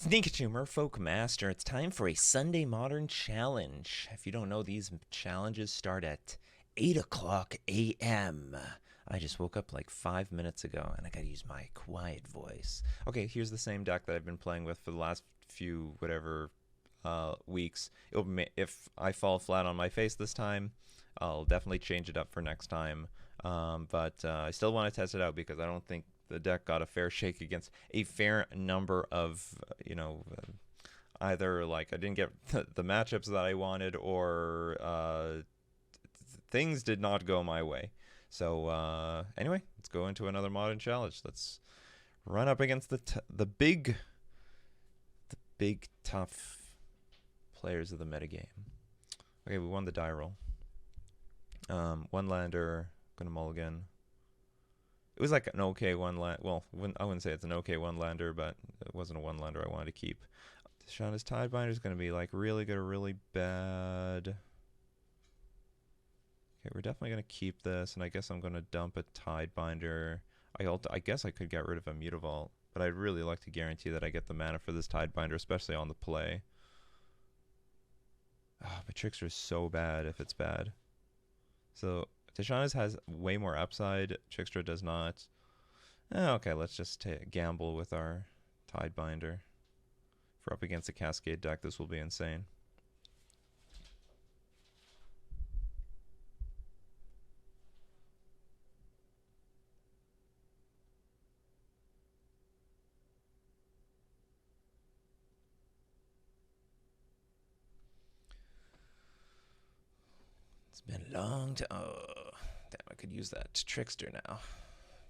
It's Nikachu, Merfolk Master. It's time for a Sunday Modern Challenge. If you don't know, these challenges start at 8 o'clock a.m. I just woke up like 5 minutes ago and I gotta use my quiet voice. Okay, here's the same deck that I've been playing with for the last few, whatever, weeks. If I fall flat on my face this time, I'll definitely change it up for next time. But I still want to test it out because I don't think the deck got a fair shake against a fair number of, either like I didn't get the matchups that I wanted or things did not go my way. So anyway, let's go into another modern challenge. Let's run up against the big tough players of the metagame. Okay, we won the die roll. One lander, gonna mulligan. It was like an okay one land. Well, I wouldn't say it's an okay one lander, but it wasn't a one lander I wanted to keep. Tishana's Tidebinder is going to be like really good or really bad. Okay, we're definitely going to keep this, and I guess I'm going to dump a Tidebinder. I guess I could get rid of a Mutavault, but I'd really like to guarantee that I get the mana for this Tidebinder, especially on the play. Oh, but Trickster is so bad if it's bad. So Tishana's has way more upside. Trickster does not. Okay, let's just gamble with our Tidebinder. If we're up against a Cascade deck, this will be insane. It's been a long time. Oh, damn, I could use that Trickster now.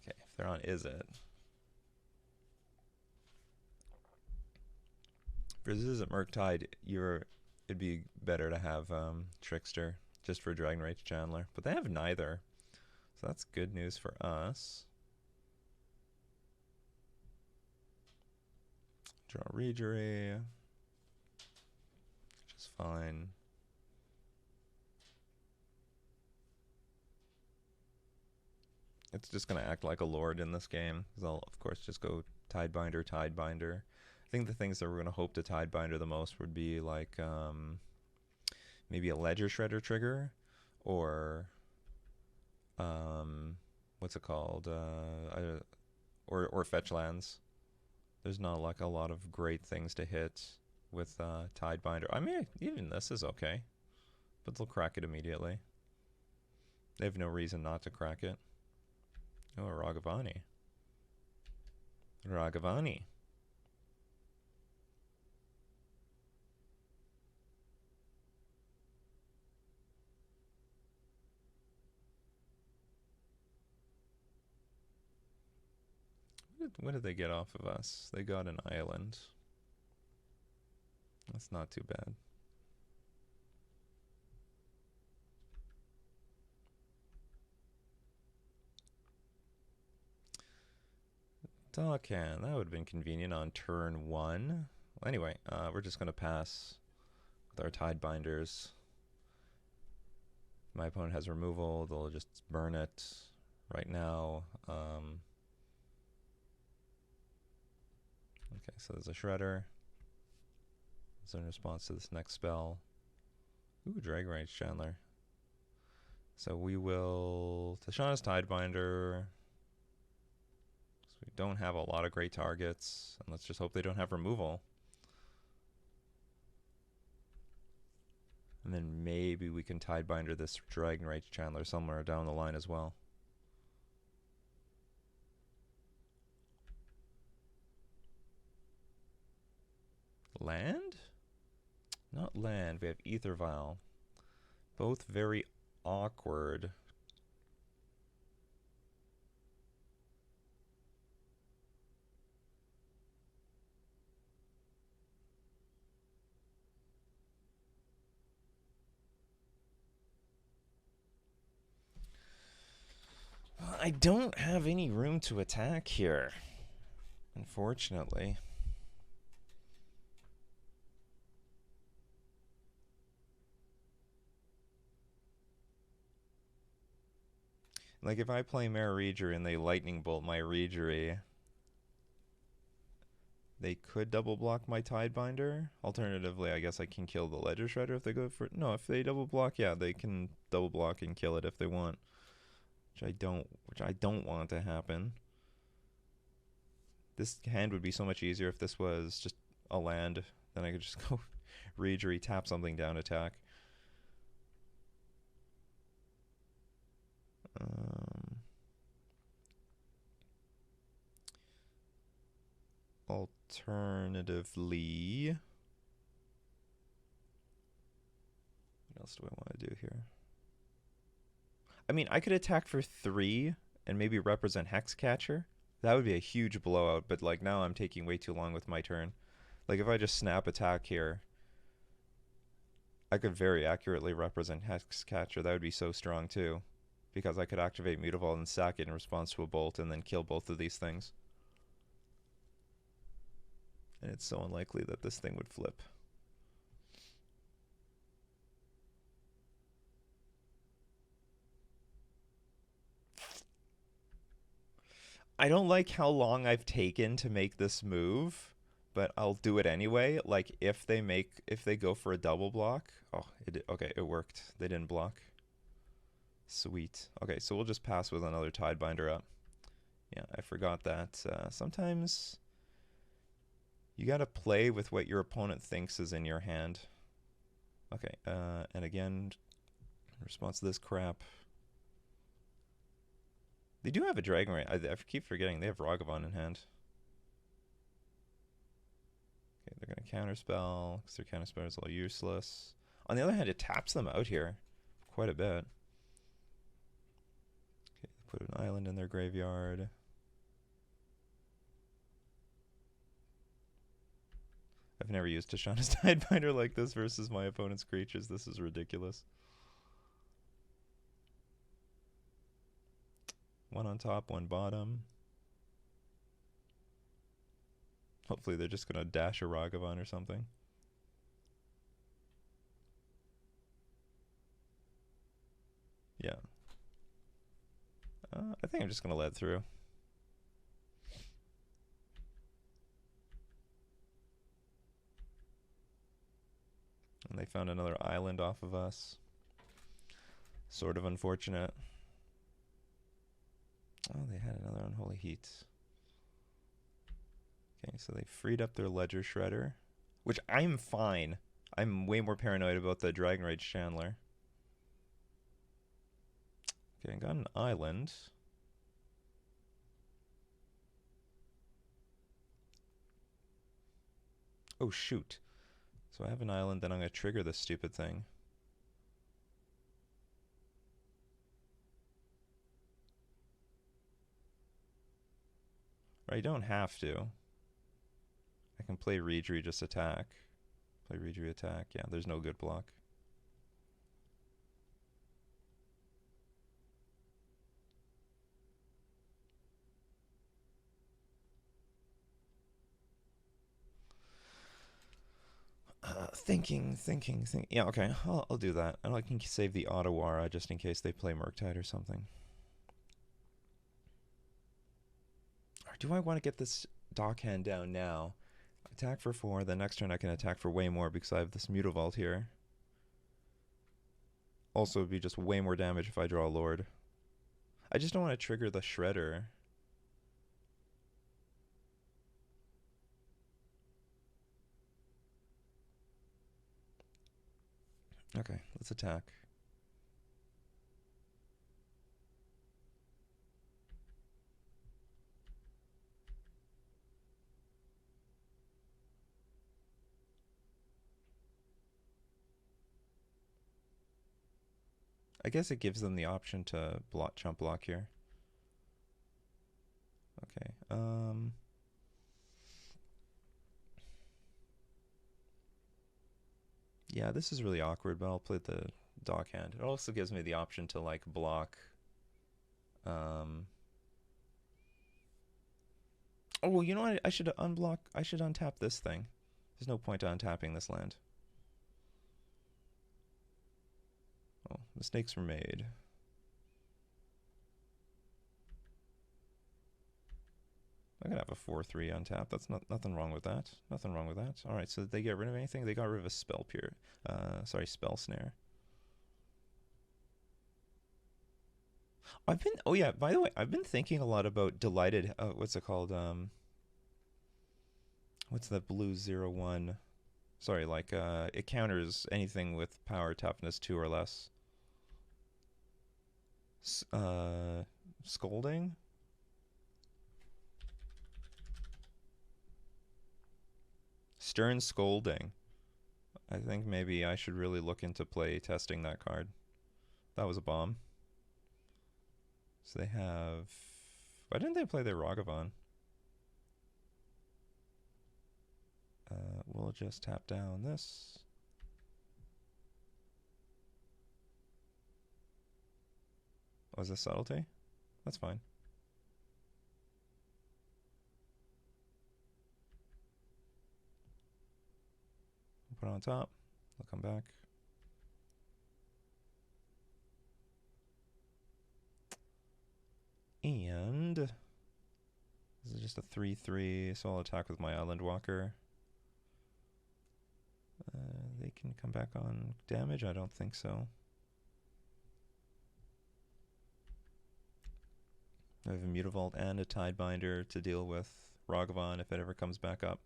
Okay, if they're on Is It. For this isn't Murktide, it'd be better to have Trickster just for Dragon Rage Chandler. But they have neither. So that's good news for us. Draw Regery. Which is fine. It's just going to act like a Lord in this game. Because I'll, of course, just go Tidebinder, Tidebinder. I think the things that we're going to hope to Tidebinder the most would be like maybe a Ledger Shredder trigger or what's it called? Or fetch lands. There's not like a lot of great things to hit with Tidebinder. I mean, even this is okay, but they'll crack it immediately. They have no reason not to crack it. Oh, Ragavani. Ragavani. What did they get off of us? They got an island. That's not too bad. Darkhand, that would have been convenient on turn one. Well, anyway, we're just going to pass with our Tidebinders. My opponent has removal, they'll just burn it right now. Okay, so there's a Shredder. It's in response to this next spell. Ooh, Dragon Rage Chandler. So we will Tishana's Tidebinder. So we don't have a lot of great targets. And let's just hope they don't have removal. And then maybe we can Tidebinder this Dragon Rage Chandler somewhere down the line as well. Land? Not land. We have Ether Vial. Both very awkward. I don't have any room to attack here, unfortunately. Like, if I play Mare Reger and they Lightning Bolt my Regery, They could double block my Tidebinder. Alternatively, I guess I can kill the Ledger Shredder if they go for... No, if they double block, yeah, they can double block and kill it if they want. Which I don't want to happen. This hand would be so much easier if this was just a land. Then I could just go Reedry, tap something down, attack. Alternatively, what else do I want to do here? I mean, I could attack for 3 and maybe represent Hexcatcher. That would be a huge blowout, but like now I'm taking way too long with my turn. Like if I just snap attack here, I could very accurately represent Hexcatcher. That would be so strong too, because I could activate Mutavault and sack it in response to a bolt and then kill both of these things. And it's so unlikely that this thing would flip. I don't like how long I've taken to make this move, but I'll do it anyway. Like if they go for a double block. Oh, okay, it worked. They didn't block. Sweet. Okay, so we'll just pass with another Tidebinder up. Yeah, I forgot that sometimes you gotta play with what your opponent thinks is in your hand. Okay, and again, in response to this crap. They do have a Dragon Ray. I keep forgetting they have Ragavan in hand. Okay, they're going to counterspell because their counterspell is all useless. On the other hand, it taps them out here quite a bit. Okay, put an island in their graveyard. I've never used Tishana's Tidebinder like this versus my opponent's creatures. This is ridiculous. One on top, one bottom. Hopefully they're just going to dash a Ragavan or something. Yeah. I think I'm just going to let it through. And they found another island off of us. Sort of unfortunate. Oh, they had another Unholy Heat. Okay, so they freed up their Ledger Shredder, which I'm fine. I'm way more paranoid about the Dragon Rage Chandler. Okay, I got an island. Oh, shoot. So I have an island, then I'm going to trigger this stupid thing. Or I don't have to. I can play Reedry, just attack. Play Reedry, attack. Yeah, there's no good block. Thinking. Yeah, okay, I'll do that. And I can save the Ottawara just in case they play Murktide or something. Or do I want to get this Dockhand down now? Attack for 4, the next turn I can attack for way more because I have this Mutavault here. Also, it'd be just way more damage if I draw a Lord. I just don't want to trigger the Shredder. Okay, let's attack. I guess it gives them the option to chump block here. Okay, yeah, this is really awkward, but I'll play the Dockhand. It also gives me the option to like block. Oh, you know what? I should unblock. I should untap this thing. There's no point to untapping this land. Oh, mistakes were made. I could have a 4/3 on tap. That's nothing wrong with that. Nothing wrong with that. All right, so did they get rid of anything? They got rid of a spell pier. Sorry, spell snare. I've been. Oh yeah. By the way, I've been thinking a lot about delighted. What's it called? What's the blue 0/1? Sorry, like it counters anything with power toughness 2 or less. Scolding. Stern scolding. I think maybe I should really look into play testing that card. That was a bomb. So they have. Why didn't they play their Ragavan? We'll just tap down this. Was this subtlety? That's fine. Put it on top. I'll come back. And this is just a 3/3, so I'll attack with my Island Walker. They can come back on damage? I don't think so. I have a Mutavault and a Tidebinder to deal with Ragavan if it ever comes back up.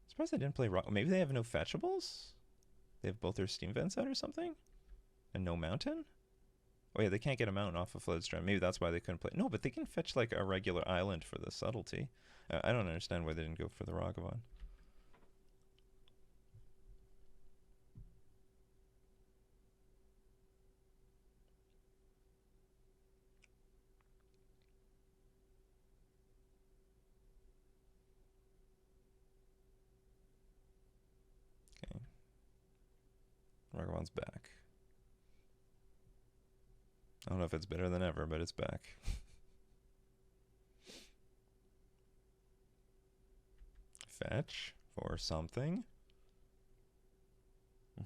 Surprised I didn't play Rock. Maybe they have no fetchables? They have both their steam vents out or something? And no mountain? Oh yeah, they can't get a mountain off of Floodstrand. Maybe that's why they couldn't play. No, but they can fetch like a regular island for the subtlety. I don't understand why they didn't go for the Ragavan. Okay. Ragavan's back. I don't know if it's better than ever, but it's back. Fetch for something.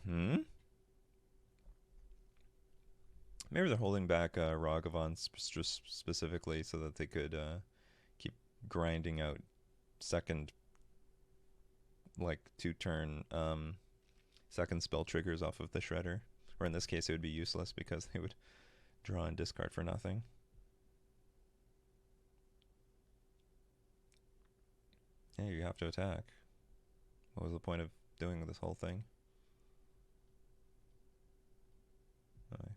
Maybe they're holding back Ragavan specifically so that they could keep grinding out second, like 2-turn second spell triggers off of the Shredder. Or in this case, it would be useless because they would draw and discard for nothing. Yeah, you have to attack. What was the point of doing this whole thing?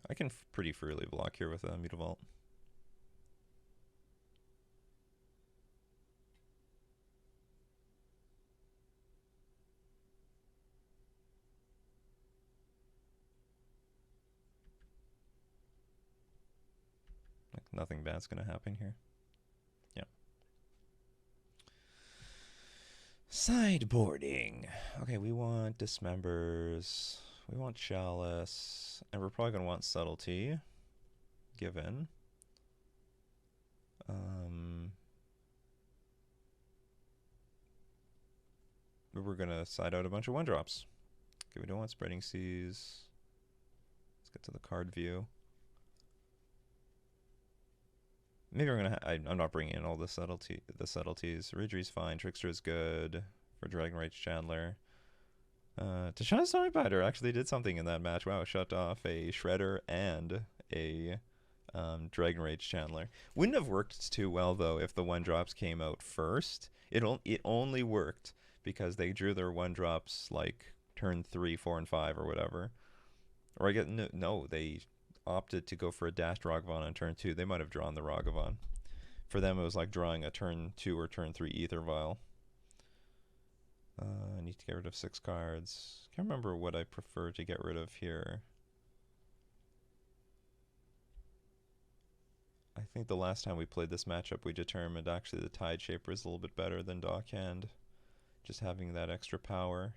I can pretty freely block here with a Mutavault. Like nothing bad's gonna happen here. Yeah. Sideboarding. Okay, we want Dismembers. We want Chalice. And we're probably going to want Subtlety. Given. We're going to side out a bunch of 1-drops. Okay, we don't want Spreading Seas. Let's get to the card view. Maybe we're gonna. I'm not bringing in all the subtleties. Ridgery's fine. Trickster is good for Dragon Rage Chandler. Tashana's Sonic Biter actually did something in that match. Wow, shut off a Shredder and a Dragon Rage Chandler. Wouldn't have worked too well though if the 1-drops came out first. It only worked because they drew their 1-drops like turn 3, 4, and 5 or whatever. Or I get no, they opted to go for a dashed Ragavan on turn 2. They might have drawn the Ragavan. For them, it was like drawing a turn 2 or turn 3 Ether Vial. I need to get rid of 6 cards. Can't remember what I prefer to get rid of here. I think the last time we played this matchup, we determined actually the Tide Shaper is a little bit better than Dockhand. Just having that extra power.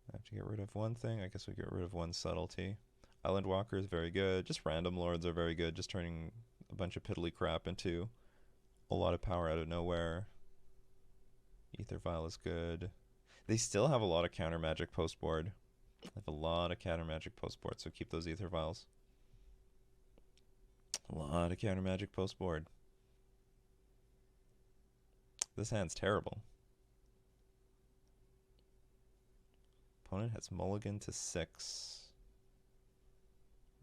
I have to get rid of one thing. I guess we get rid of one subtlety. Island Walker is very good. Just random lords are very good. Just turning a bunch of piddly crap into a lot of power out of nowhere. Ether Vial is good. They still have a lot of counter magic post board. They have a lot of counter magic post board, so keep those Ether Vials. A lot of counter magic post board. This hand's terrible. Opponent has mulligan to 6.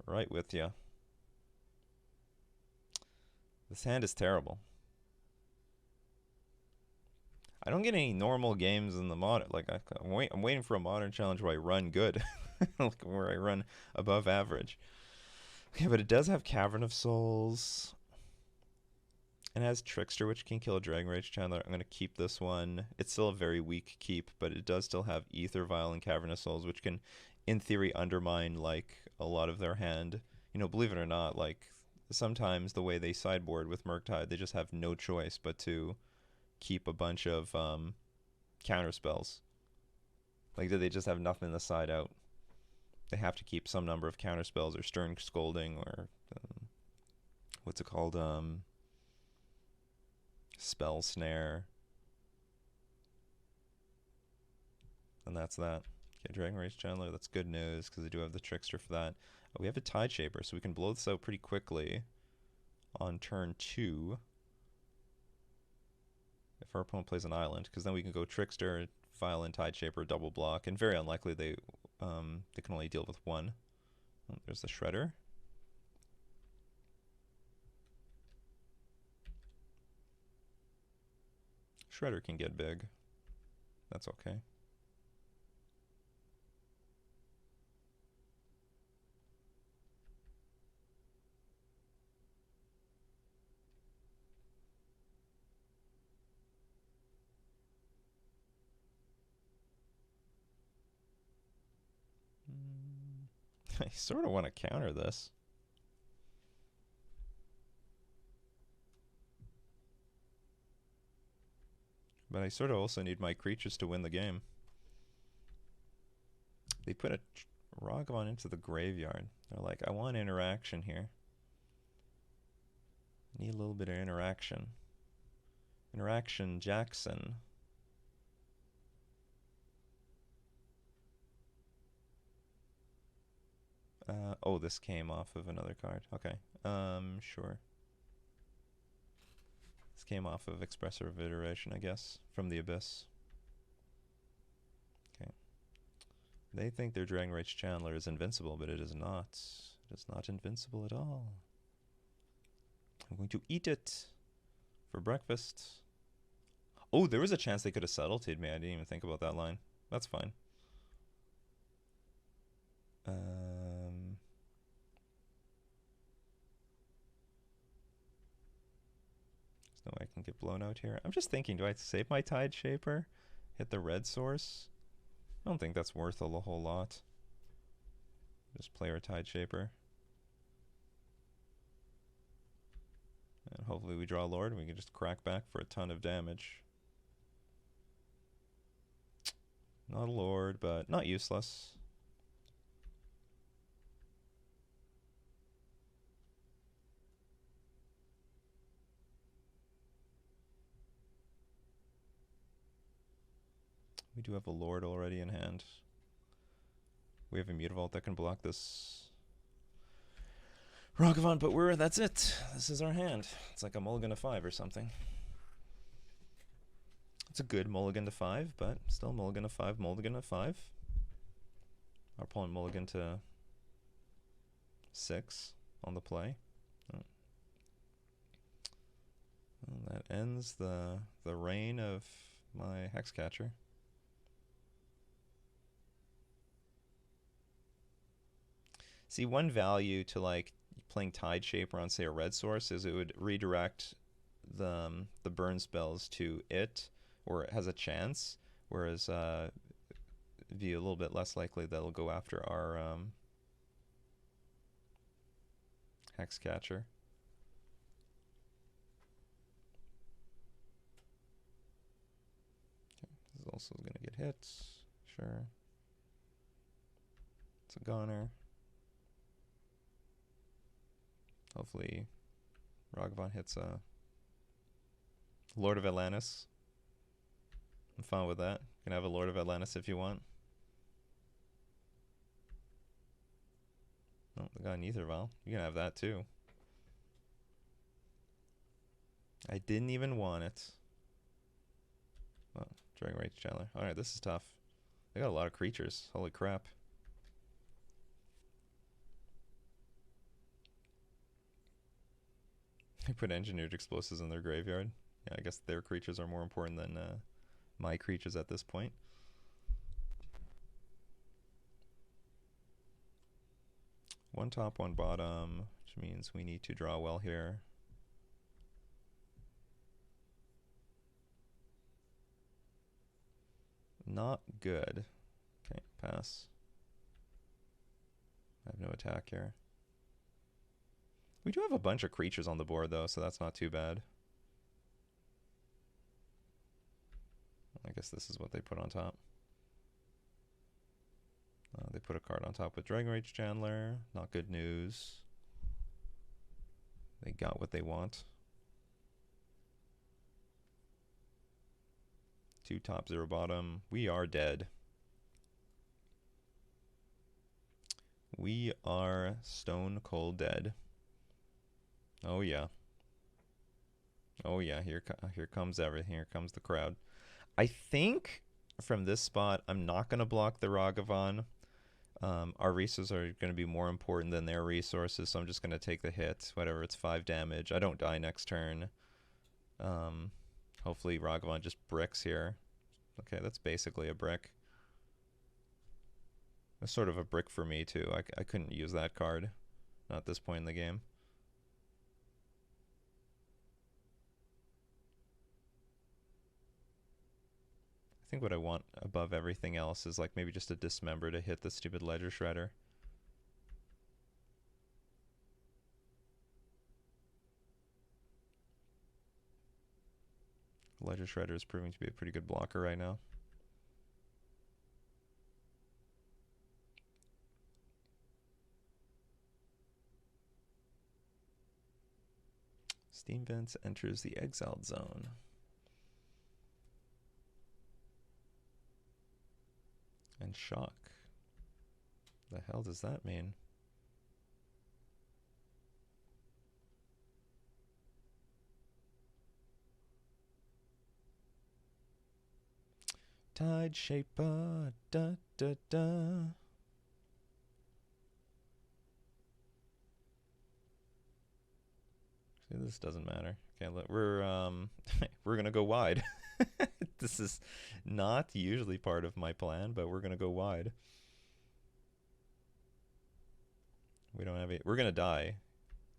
Right with you. This hand is terrible. I don't get any normal games in the modern. Like I'm waiting for a modern challenge where I run good, like where I run above average. Okay, but it does have Cavern of Souls. And it has Trickster, which can kill a Dragon Rage Chandler. I'm going to keep this one. It's still a very weak keep, but it does still have Ether Vial and Cavern of Souls, which can, in theory, undermine, like, a lot of their hand. You know, believe it or not, like, sometimes the way they sideboard with Murktide, they just have no choice but to keep a bunch of counter spells. Like, they just have nothing to side out. They have to keep some number of counter spells or Stern Scolding or, what's it called, Spell Snare. And that's that. Okay, Dragon Rage Chandler, that's good news because I do have the Trickster for that. We have a Tide Shaper, so we can blow this out pretty quickly on turn 2. If our opponent plays an island, because then we can go Trickster, Violin, Tide Shaper, double block, and very unlikely they can only deal with one. Oh, there's the Shredder. Shredder can get big. That's okay. I sort of want to counter this. But I sort of also need my creatures to win the game. They put a Ragavan into the graveyard. They're like, I want interaction here. Need a little bit of interaction. Interaction Jackson. Oh, this came off of another card. Okay. Sure. This came off of Expressor of Iteration, I guess, from the Abyss. Okay. They think their Dragon Rage Chandler is invincible, but it is not. It is not invincible at all. I'm going to eat it for breakfast. Oh, there was a chance they could have subtleted me. I didn't even think about that line. That's fine. There's no way I can get blown out here. I'm just thinking, do I save my Tide Shaper? Hit the red source? I don't think that's worth a whole lot. Just play our Tide Shaper. And hopefully we draw a Lord and we can just crack back for a ton of damage. Not a Lord, but not useless. We do have a Lord already in hand. We have a Mutavault that can block this Ragavan, but that's it. This is our hand. It's like a mulligan to 5 or something. It's a good mulligan to 5, but still mulligan to 5, mulligan to 5. Our opponent mulligan to 6 on the play. Oh. And that ends the reign of my Hexcatcher. See, one value to like playing Tide Shaper on, say, a red source is it would redirect the burn spells to it, or it has a chance, whereas be a little bit less likely that it'll go after our Hexcatcher. Okay, this is also going to get hit. Sure. It's a goner. Hopefully Ragavan hits a Lord of Atlantis. I'm fine with that. You can have a Lord of Atlantis if you want. Oh, they got an Ether Vial. You can have that too. I didn't even want it. Dragon Rage Chandler. Alright, this is tough. They got a lot of creatures. Holy crap. They put engineered explosives in their graveyard. Yeah, I guess their creatures are more important than my creatures at this point. One top, one bottom, which means we need to draw well here. Not good. Okay, pass. I have no attack here. We do have a bunch of creatures on the board, though, so that's not too bad. I guess this is what they put on top. They put a card on top with Dragon Rage Chandler. Not good news. They got what they want. 2 top, 0 bottom. We are dead. We are stone cold dead. Oh yeah. Oh yeah, here comes everything. Here comes the crowd. I think from this spot, I'm not going to block the Ragavan. Our resources are going to be more important than their resources, so I'm just going to take the hit. Whatever, it's 5 damage. I don't die next turn. Hopefully Ragavan just bricks here. Okay, that's basically a brick. It's sort of a brick for me, too. I couldn't use that card. Not at this point in the game. I think what I want above everything else is like maybe just a dismember to hit the stupid Ledger Shredder. Ledger Shredder is proving to be a pretty good blocker right now. Steam Vents enters the exiled zone. And shock. The hell does that mean? Tide Shaper, da da da. See, this doesn't matter. Okay, we're gonna go wide. This is not usually part of my plan, but we're gonna go wide. We don't have it. We're gonna die,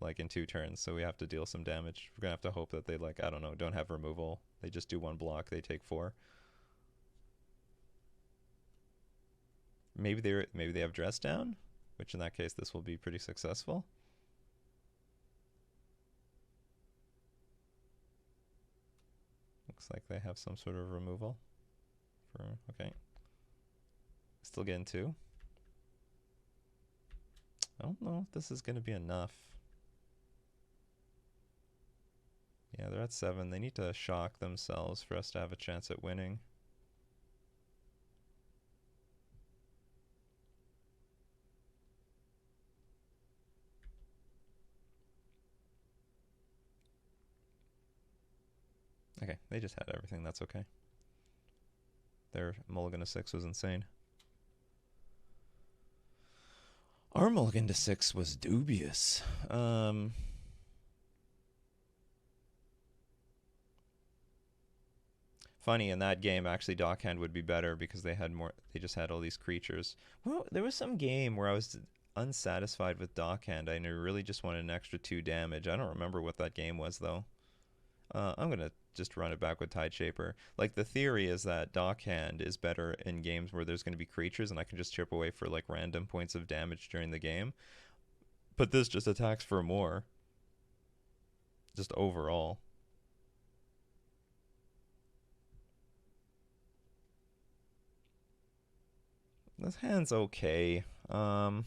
like in 2 turns, so we have to deal some damage. We're gonna have to hope that they I don't know, don't have removal. They just do 1 block. They take 4. Maybe they have Dress Down, which in that case this will be pretty successful. Looks like they have some sort of removal. Okay. Still getting 2. I don't know if this is going to be enough. Yeah, they're at 7. They need to shock themselves for us to have a chance at winning. Okay, they just had everything. That's okay. Their mulligan to 6 was insane. Our mulligan to 6 was dubious. Funny, in that game, actually, Dockhand would be better because they had more. They just had all these creatures. Well, there was some game where I was unsatisfied with Dockhand. I really just wanted an extra 2 damage. I don't remember what that game was, though. I'm going to just run it back with Tide Shaper. Like, the theory is that Dockhand is better in games where there's going to be creatures and I can just chip away for, like, random points of damage during the game. But this just attacks for more. Just overall. This hand's okay. Yeah, I'm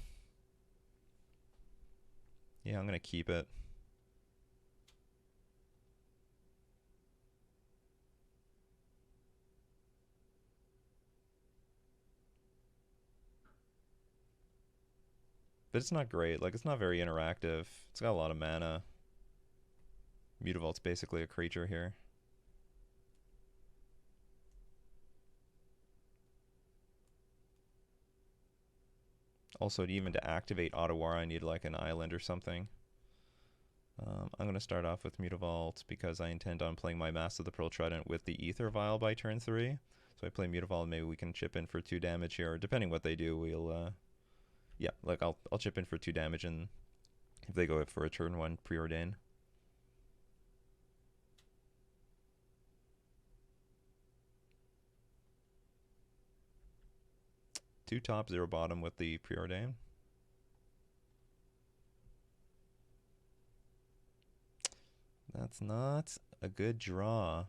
going to keep it. But it's not great. Like, it's not very interactive. It's got a lot of mana. Mutavault's basically a creature here. Also, even to activate Otawara, I need like an island or something. I'm going to start off with Mutavault because I intend on playing my Mass of the Pearl Trident with the Ether Vial by turn 3. So I play Mutavault and maybe we can chip in for 2 damage here. Or depending what they do, we'll, yeah, like I'll chip in for 2 damage and if they go for a turn 1 preordain. 2 top, 0 bottom with the preordain. That's not a good draw.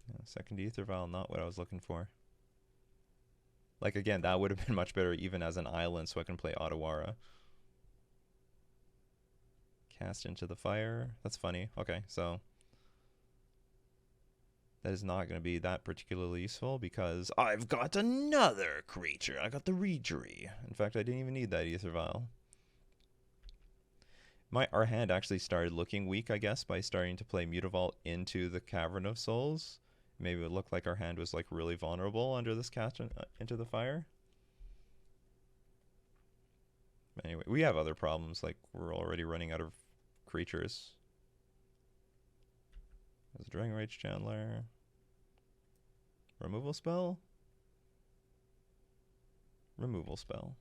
Yeah, second Ether Vial, not what I was looking for. Like, again, that would have been much better even as an island so I can play Otawara. Cast into the fire. That's funny. Okay, so that is not going to be that particularly useful because I've got another creature. I got the Reejerey. In fact, I didn't even need that Ether Vial. Our hand actually started looking weak, I guess, by starting to play Mutavault into the Cavern of Souls. Maybe it looked like our hand was like really vulnerable under this cast into the fire. Anyway, we have other problems, like we're already running out of creatures. There's a Dragon Rage Chandler. Removal spell? Removal spell.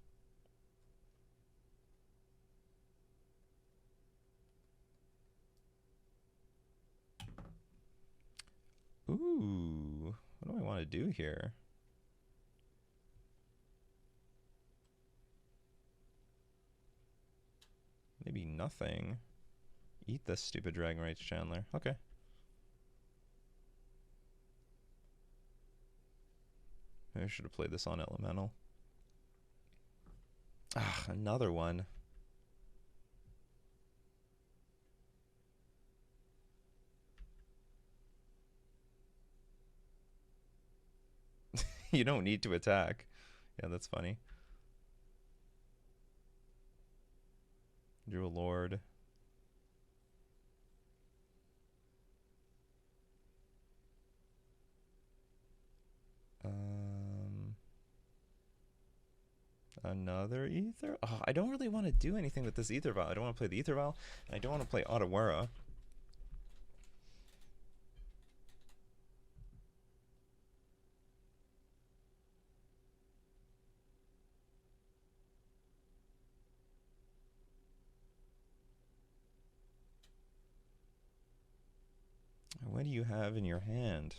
Ooh, what do I want to do here? Maybe nothing. Eat this stupid Dragon Rage Chandler. Okay. Maybe I should have played this on Elemental. Ah, another one. You don't need to attack. Yeah, that's funny. Drew a Lord. Another Ether? Oh, I don't really want to do anything with this Ether Vial. I don't want to play the Ether Vial, and I don't want to play Otawara. What do you have in your hand?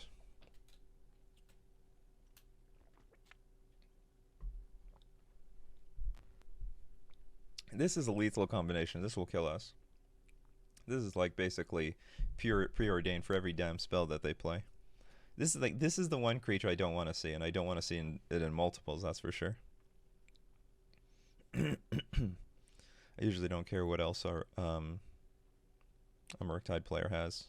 This is a lethal combination. This will kill us. This is like basically pure preordained for every damn spell that they play. This is the one creature I don't want to see, and I don't want to see it in multiples. That's for sure. I usually don't care what else a Murktide player has.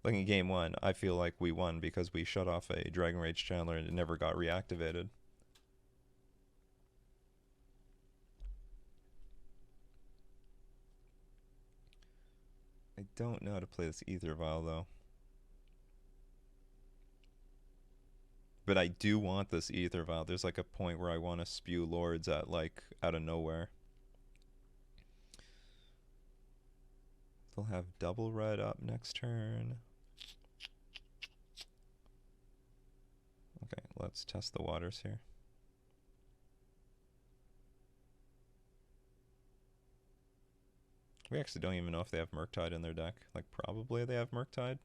Like in game 1, I feel like we won because we shut off a Dragon Rage Chandler and it never got reactivated. I don't know how to play this Ether Vial though. But I do want this Ether Vial. There's like a point where I want to spew Lords at like out of nowhere. They'll have double red up next turn. Okay, let's test the waters here. We actually don't even know if they have Murktide in their deck. Like, probably they have Murktide.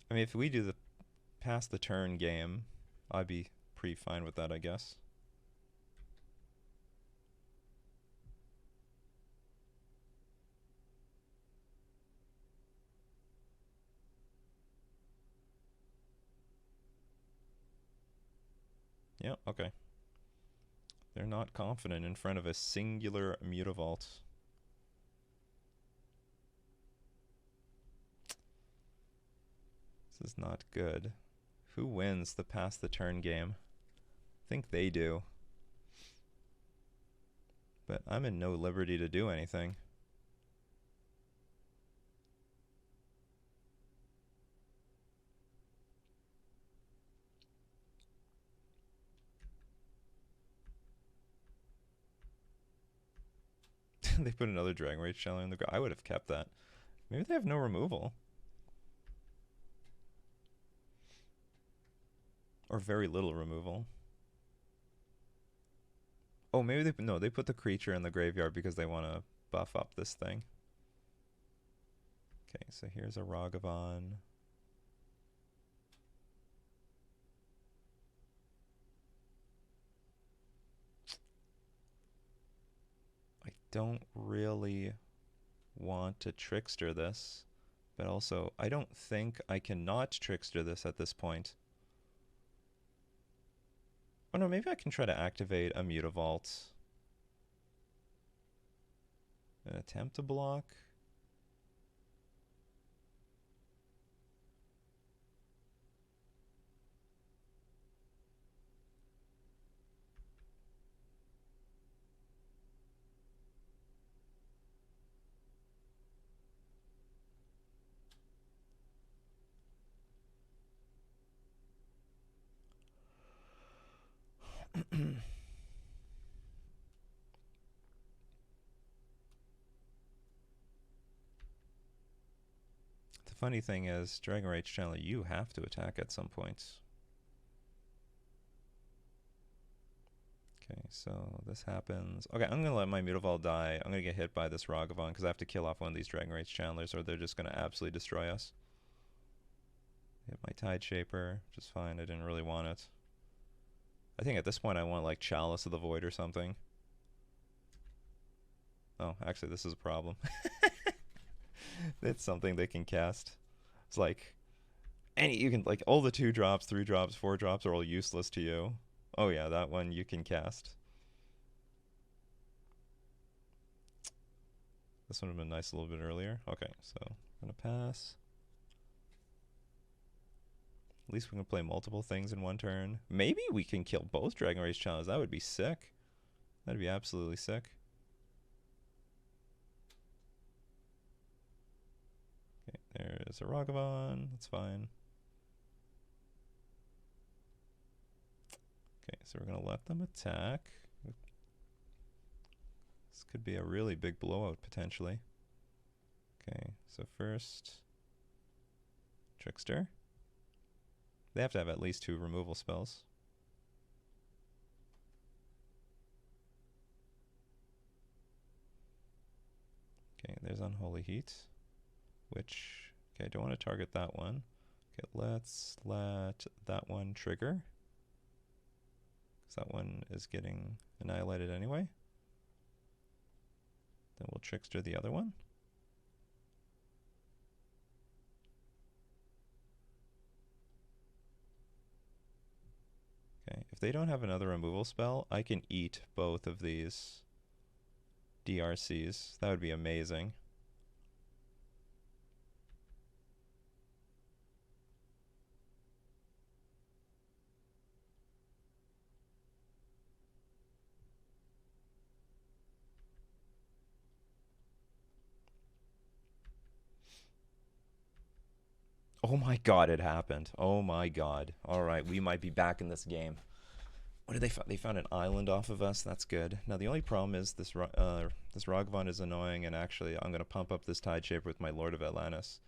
I mean, if we do the pass the turn game, I'd be pretty fine with that, I guess. Yeah, okay. They're not confident in front of a singular Mutavault. This is not good. who wins the pass the turn game? I think they do. But I'm in no liberty to do anything. They put another Dragon Rage Chandler in the ground. I would have kept that. Maybe they have no removal. Or very little removal. Oh, maybe they put the creature in the graveyard because they want to buff up this thing. Okay, so here's a Ragavan. I don't really want to Trickster this, but also I don't think I can not Trickster this at this point. Oh no, maybe I can try to activate a Mutavault and attempt to block. The funny thing is, Dragon Rage Chandler, you have to attack at some point. Okay, so this happens. Okay, I'm going to let my Mutavault die. I'm going to get hit by this Ragavan because I have to kill off one of these Dragon Rage Chandlers or they're just going to absolutely destroy us. Hit my Tide Shaper, which is fine. I didn't really want it. I think at this point I want like Chalice of the Void or something. Oh, actually this is a problem. It's something they can cast. It's like you can like all the 2 drops, 3 drops, 4 drops are all useless to you. Oh yeah, that one you can cast. This one would have been nice a little bit earlier. Okay, so I'm gonna pass. At least we can play multiple things in one turn. Maybe we can kill both Dragon Rage Challenge. That would be sick. That'd be absolutely sick. Okay, there's a Ragavan. That's fine. Okay, so we're going to let them attack. This could be a really big blowout, potentially. Okay, so first... Trickster. They have to have at least 2 removal spells. Okay, there's Unholy Heat, which... Okay, I don't want to target that one. Okay, let's let that one trigger. Because that one is getting annihilated anyway. Then we'll Trickster the other one. Okay, if they don't have another removal spell, I can eat both of these DRCs. That would be amazing. Oh my god, it happened. Oh my god. Alright, we might be back in this game. What did they find? They found an island off of us. That's good. Now, the only problem is this Ragavan is annoying, and actually, I'm going to pump up this Tide Shaper with my Lord of Atlantis.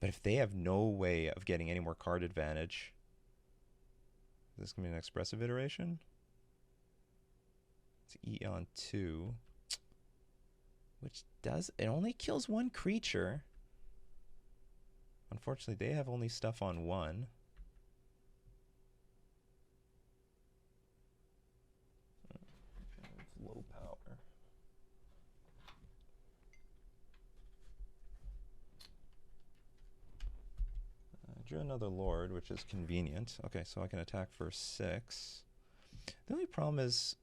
But if they have no way of getting any more card advantage... Is this going to be an expressive iteration? It's Eon 2. Which does... It only kills 1 creature. Unfortunately, they have only stuff on 1. Low power. I drew another Lord, which is convenient. Okay, so I can attack for 6. The only problem is...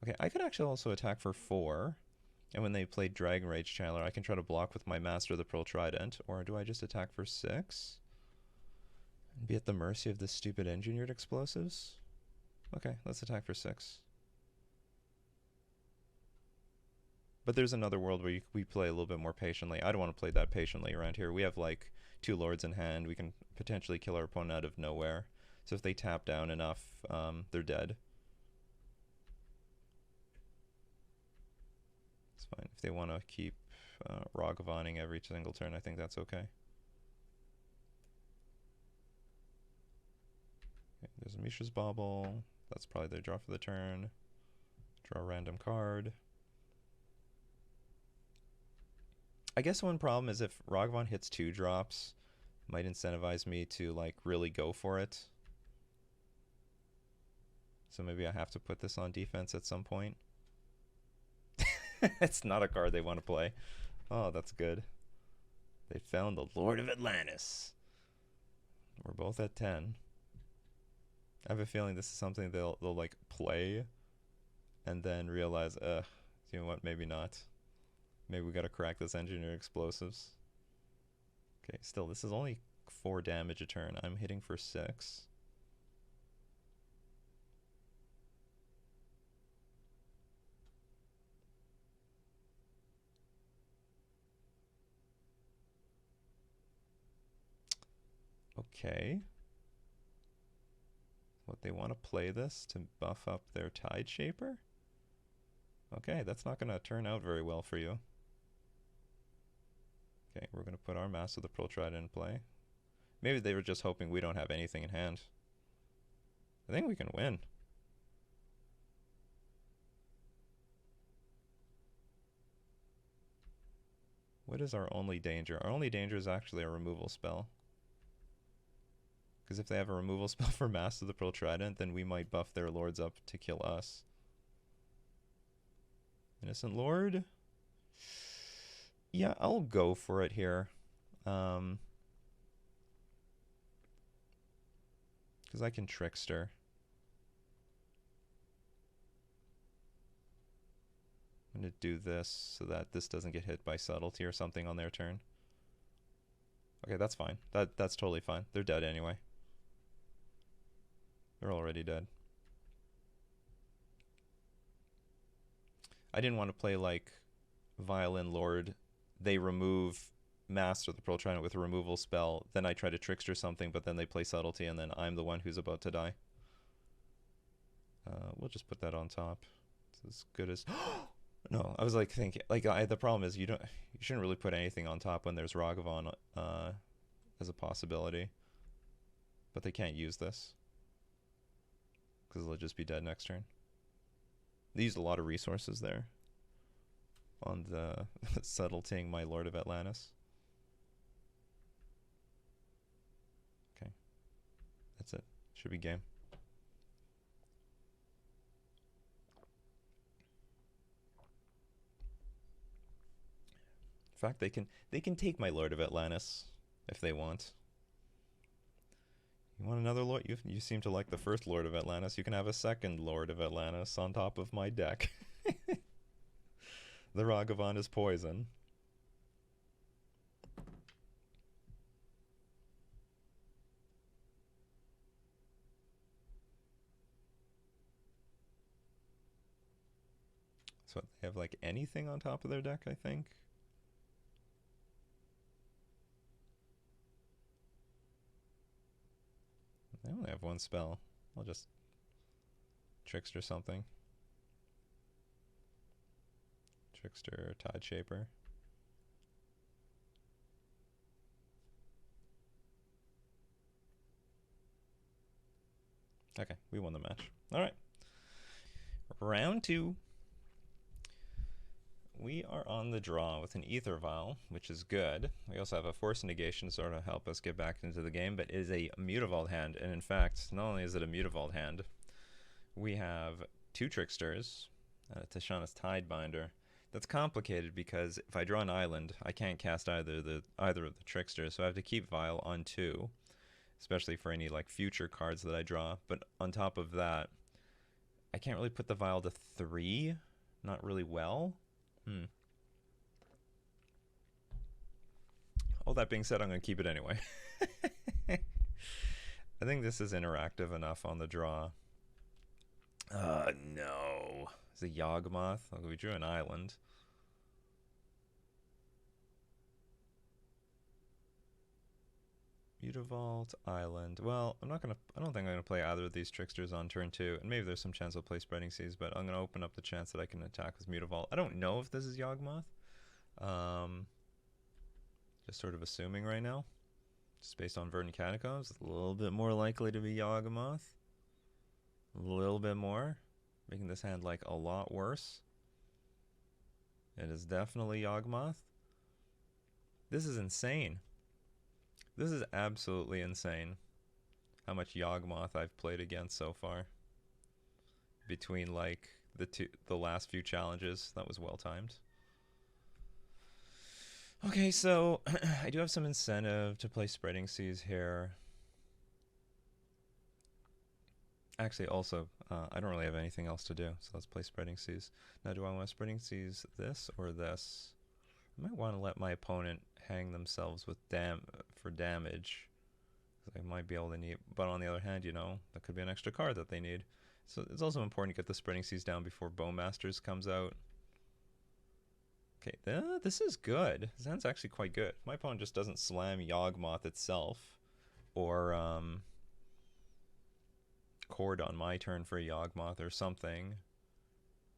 Okay, I could actually also attack for 4. And when they play Dragon Rage Chandler, I can try to block with my Master of the Pearl Trident. Or do I just attack for 6? And be at the mercy of the stupid engineered explosives? Okay, let's attack for 6. But there's another world where we play a little bit more patiently. I don't want to play that patiently around here. We have like 2 lords in hand. We can potentially kill our opponent out of nowhere. So if they tap down enough, they're dead. It's fine. If they want to keep Ragavaning every single turn, I think that's okay. Okay, there's a Mishra's Bauble. That's probably their draw for the turn. Draw a random card. I guess one problem is if Ragavan hits 2 drops, it might incentivize me to like really go for it. So maybe I have to put this on defense at some point. It's not a card they want to play. Oh, that's good. They found the Lord of Atlantis. We're both at 10. I have a feeling this is something they'll like play and then realize, you know what, maybe not. Maybe we gotta crack this engineered explosives. Okay, still, this is only 4 damage a turn. I'm hitting for 6. Okay. What, they want to play this to buff up their Tide Shaper? Okay, that's not going to turn out very well for you. Okay, we're going to put our Master of the Pearl Trident in play. Maybe they were just hoping we don't have anything in hand. I think we can win. What is our only danger? Our only danger is actually a removal spell. Because if they have a removal spell for Master of the Pearl Trident, then we might buff their lords up to kill us. Innocent Lord? Yeah, I'll go for it here. Because I can Trickster. I'm going to do this so that this doesn't get hit by Subtlety or something on their turn. Okay, that's fine. That's totally fine. They're dead anyway. They're already dead. I didn't want to play like Violin Lord. They remove Master of the Pearl Trident with a removal spell. Then I try to Trickster something, but then they play Subtlety, and then I'm the one who's about to die. We'll just put that on top. It's as good as... No, I was like thinking... Like, the problem is you shouldn't really put anything on top when there's Ragavan as a possibility. But they can't use this. Because they'll just be dead next turn. They used a lot of resources there on the subtleting my Lord of Atlantis. Okay. That's it. Should be game. In fact, they can take my Lord of Atlantis if they want. You want another Lord? You seem to like the first Lord of Atlantis. You can have a second Lord of Atlantis on top of my deck. The Ragavan is poison. So they have like anything on top of their deck, I think. They only have 1 spell. I'll just Trickster something. Trickster, Tide Shaper. Okay, we won the match. Alright. Round 2. We are on the draw with an Ether Vial, which is good. We also have a Force Negation to sort of help us get back into the game, but it is a Mutavault hand. And in fact, not only is it a Mutavault hand, we have 2 Tricksters, Tishana's Tidebinder. That's complicated because if I draw an island, I can't cast either of the Tricksters, so I have to keep Vial on 2, especially for any like future cards that I draw. But on top of that, I can't really put the Vial to 3, not really well. All that being said, I'm going to keep it anyway. I think this is interactive enough on the draw. No. It's a Yawgmoth. Oh, we drew an island. Mutavault, Island. Well, I don't think I'm gonna play either of these tricksters on turn 2, and maybe there's some chance I'll play Spreading Seas, but I'm gonna open up the chance that I can attack with Mutavault. I don't know if this is Yawgmoth. Um, just sort of assuming right now, just based on Verdant Catacombs, it's a little bit more likely to be Yawgmoth. A little bit more, making this hand like a lot worse. It is definitely Yawgmoth. This is insane. This is absolutely insane how much Yawgmoth I've played against so far. Between like the last few challenges, that was well timed. Okay, so I do have some incentive to play Spreading Seas here. Actually, also, I don't really have anything else to do, so let's play Spreading Seas. Now, do I want Spreading Seas this or this? I might want to let my opponent hang themselves with for damage. They might be able to need, but on the other hand, you know, that could be an extra card that they need. So it's also important to get the Spreading Seas down before Bowmasters comes out. Okay, this is good. This hand's actually quite good. My opponent just doesn't slam Yawgmoth itself, or Cord on my turn for a Yawgmoth or something.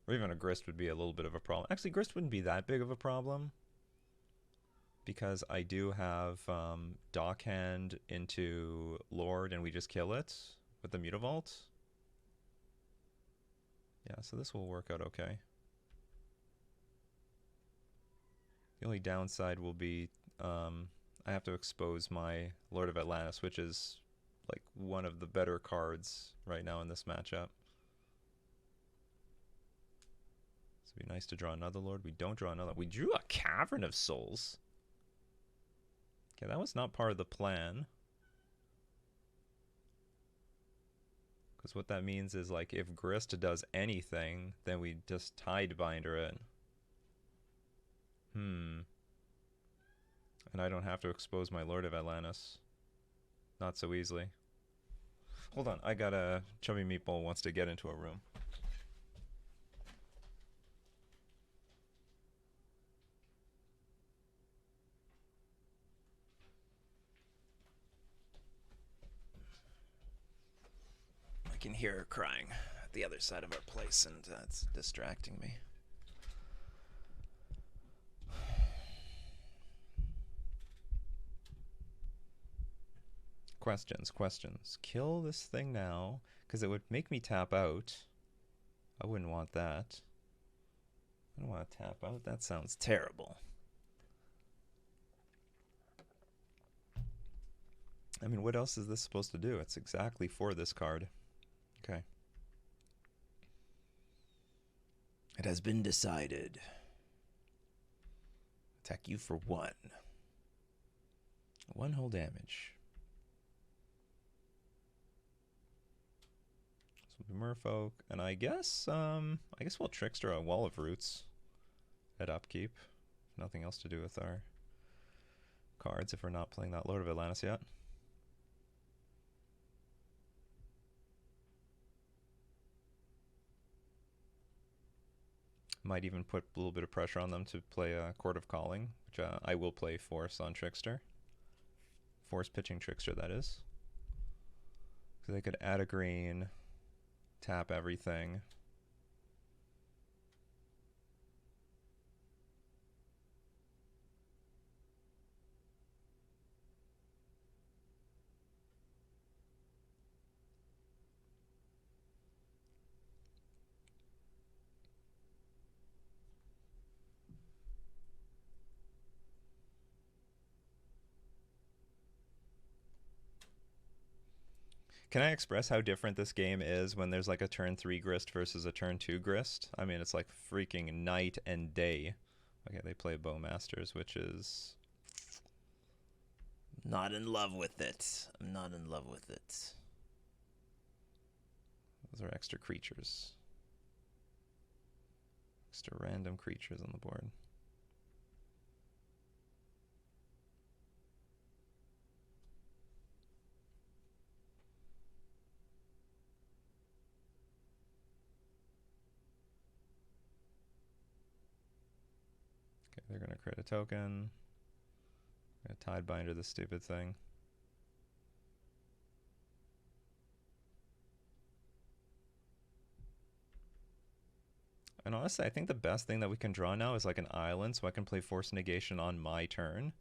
Or even a Grist would be a little bit of a problem. Actually, Grist wouldn't be that big of a problem, because I do have Dockhand into Lord and we just kill it with the Mutavault. Yeah, so this will work out okay. The only downside will be I have to expose my Lord of Atlantis, which is like one of the better cards right now in this matchup. So it'd be nice to draw another Lord. We don't draw another. We drew a Cavern of Souls. Okay, that was not part of the plan. Because what that means is, like, if Grist does anything, then we just Tidebinder it. And I don't have to expose my Lord of Atlantis. Not so easily. Hold on, I got a Chubby Meatball wants to get into a room. I can hear her crying at the other side of our place, and it's distracting me. Questions. Kill this thing now, because it would make me tap out. I wouldn't want that. I don't want to tap out. That sounds terrible. I mean, what else is this supposed to do? It's exactly for this card. Okay. It has been decided. Attack you for 1. 1 whole damage. This will be Merfolk, and I guess we'll Trickster a Wall of Roots at upkeep. Nothing else to do with our cards if we're not playing that Lord of Atlantis yet. Might even put a little bit of pressure on them to play a Court of Calling, which I will play Force on Trickster. Force pitching Trickster, that is. So they could add a green, tap everything. Can I express how different this game is when there's like a turn 3 Grist versus a turn 2 Grist? I mean, it's like freaking night and day. Okay, they play Bowmasters, which is... Not in love with it. I'm not in love with it. Those are extra creatures. Extra random creatures on the board. They're gonna create a token. Gonna tide binder this stupid thing. And honestly, I think the best thing that we can draw now is like an island, so I can play Force Negation on my turn.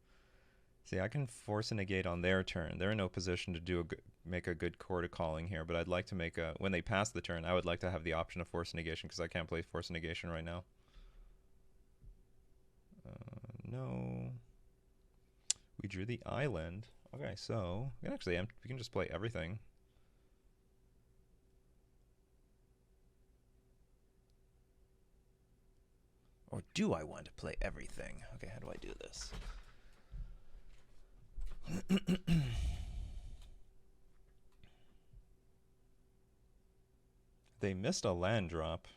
See, I can Force Negate on their turn. They're in no position to do make a good Court of Calling here, but I'd like to make a... When they pass the turn, I would like to have the option of Force Negation, because I can't play Force Negation right now. No. We drew the island. Okay, so we can actually we can just play everything. Or do I want to play everything? Okay, how do I do this? They missed a land drop.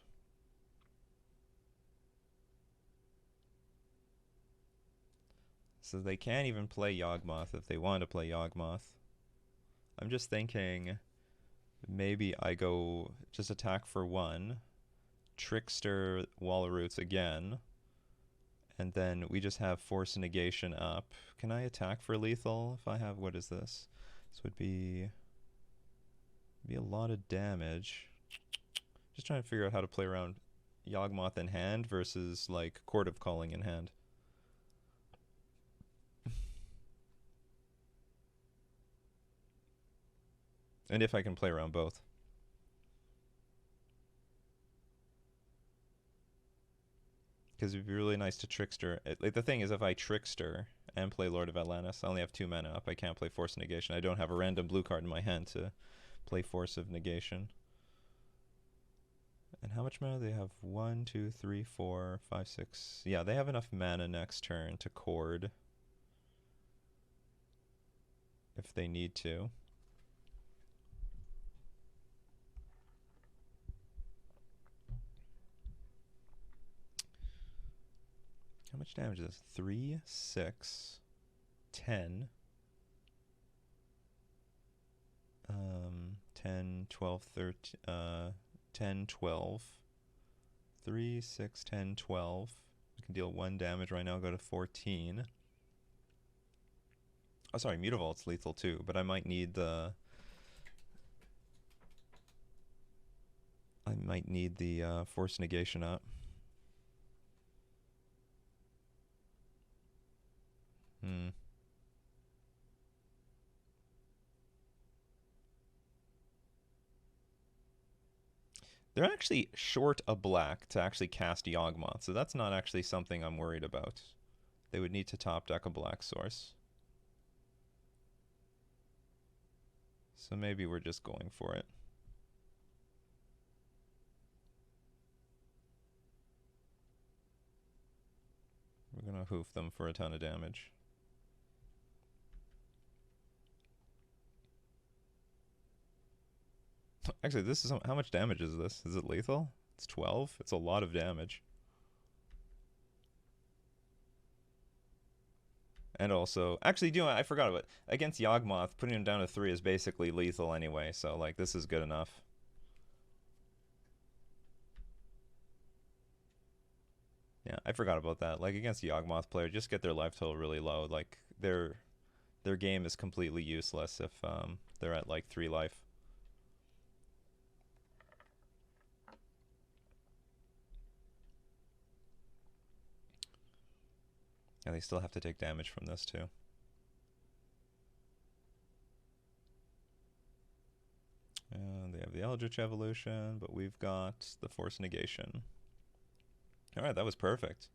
So they can't even play Yawgmoth if they want to play Yawgmoth. I'm just thinking maybe I go just attack for 1, Trickster Wall of Roots again, and then we just have Force Negation up. Can I attack for lethal if I have... What is this? This would be a lot of damage. Just trying to figure out how to play around Yawgmoth in hand versus like Court of Calling in hand. And if I can play around both. Because it'd be really nice to Trickster. Like the thing is, if I Trickster and play Lord of Atlantis, I only have 2 mana up. I can't play Force Negation. I don't have a random blue card in my hand to play Force of Negation. And how much mana do they have? 1, 2, 3, 4, 5, 6. Yeah, they have enough mana next turn to Chord if they need to. How much damage is this? 3, 6, 10, 10, 12, 13, 10, 12, 3, 6, 10, 12. I can deal 1 damage right now, go to 14. Oh, sorry, Mutavault's lethal too, but I might need the... Force Negation up. They're actually short a black to actually cast Yawgmoth, so that's not actually something I'm worried about. They would need to top deck a black source. So maybe we're just going for it. We're going to hoof them for a ton of damage. Actually, this is... How much damage is this? Is it lethal? It's 12? It's a lot of damage. And also... Actually, I forgot about it. Against Yawgmoth, putting him down to 3 is basically lethal anyway, so, like, this is good enough. Yeah, I forgot about that. Like, against the Yawgmoth player, just get their life total really low. Like, their game is completely useless if they're at, like, 3 life. And they still have to take damage from this, too. And they have the Eldritch Evolution, but we've got the Force Negation. Alright, that was perfect.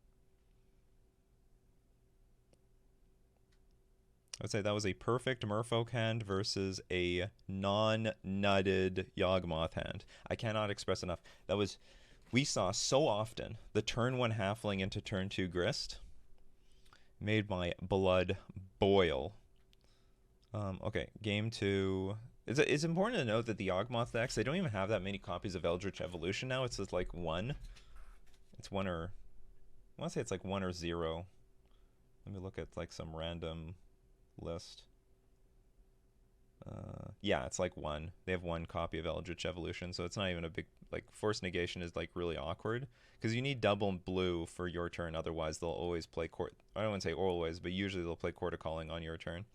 I'd say that was a perfect Merfolk hand versus a non-nutted Yawgmoth hand. I cannot express enough. That was... We saw so often the turn 1 Halfling into turn 2 Grist. Made my blood boil. Okay, game 2. It's important to note that the Yawgmoth decks, they don't even have that many copies of Eldritch Evolution now. It's just like 1. It's 1 or... I want to say it's like 1 or 0. Let me look at like some random list. Yeah, it's like one. They have one copy of Eldritch Evolution, so it's not even a big like force negation is like really awkward because you need double blue for your turn. Otherwise, they'll always play court. I don't want to say always, but usually they'll play Court of Calling on your turn.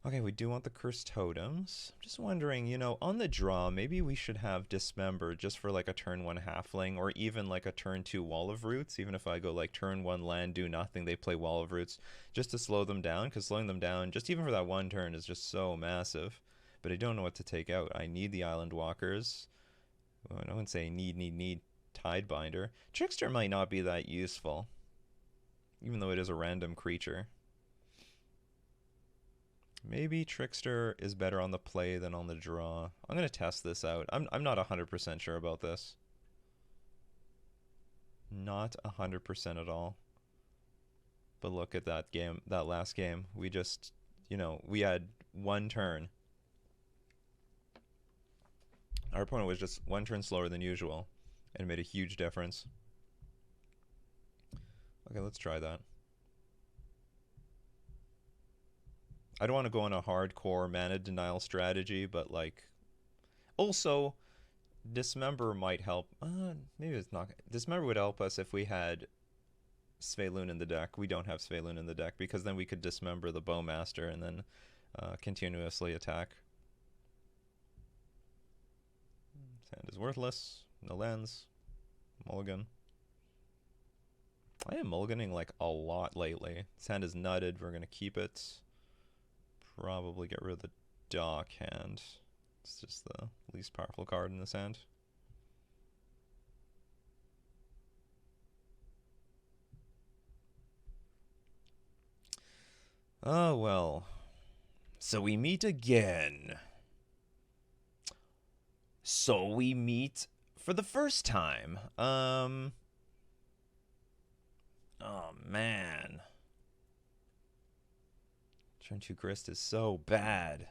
Okay, we do want the Cursed Totems. I'm just wondering, you know, on the draw, maybe we should have Dismember just for like a turn 1 Halfling or even like a turn 2 Wall of Roots. Even if I go like turn 1 land, do nothing, they play Wall of Roots just to slow them down because slowing them down, just even for that one turn, is just so massive. But I don't know what to take out. I need the Island Walkers. Well, I wouldn't say need Tidebinder. Trickster might not be that useful, even though it is a random creature. Maybe Trickster is better on the play than on the draw. I'm going to test this out. I'm not 100% sure about this. Not 100% at all. But look at that game, that last game. We just, you know, we had one turn. Our opponent was just one turn slower than usual and made a huge difference. Okay, let's try that. I don't want to go on a hardcore mana denial strategy, but like, also, Dismember might help. Maybe it's not. Dismember would help us if we had Svelun in the deck. We don't have Svelun in the deck because then we could Dismember the Bowmaster and then continuously attack. Sand is worthless. No lands. Mulligan. I am mulliganing like a lot lately. Sand is nutted. We're going to keep it. Probably get rid of the Dock Hand. It's just the least powerful card in this hand. Oh well. So we meet again. So we meet for the first time. Oh man. Turn 2 Grist is so bad.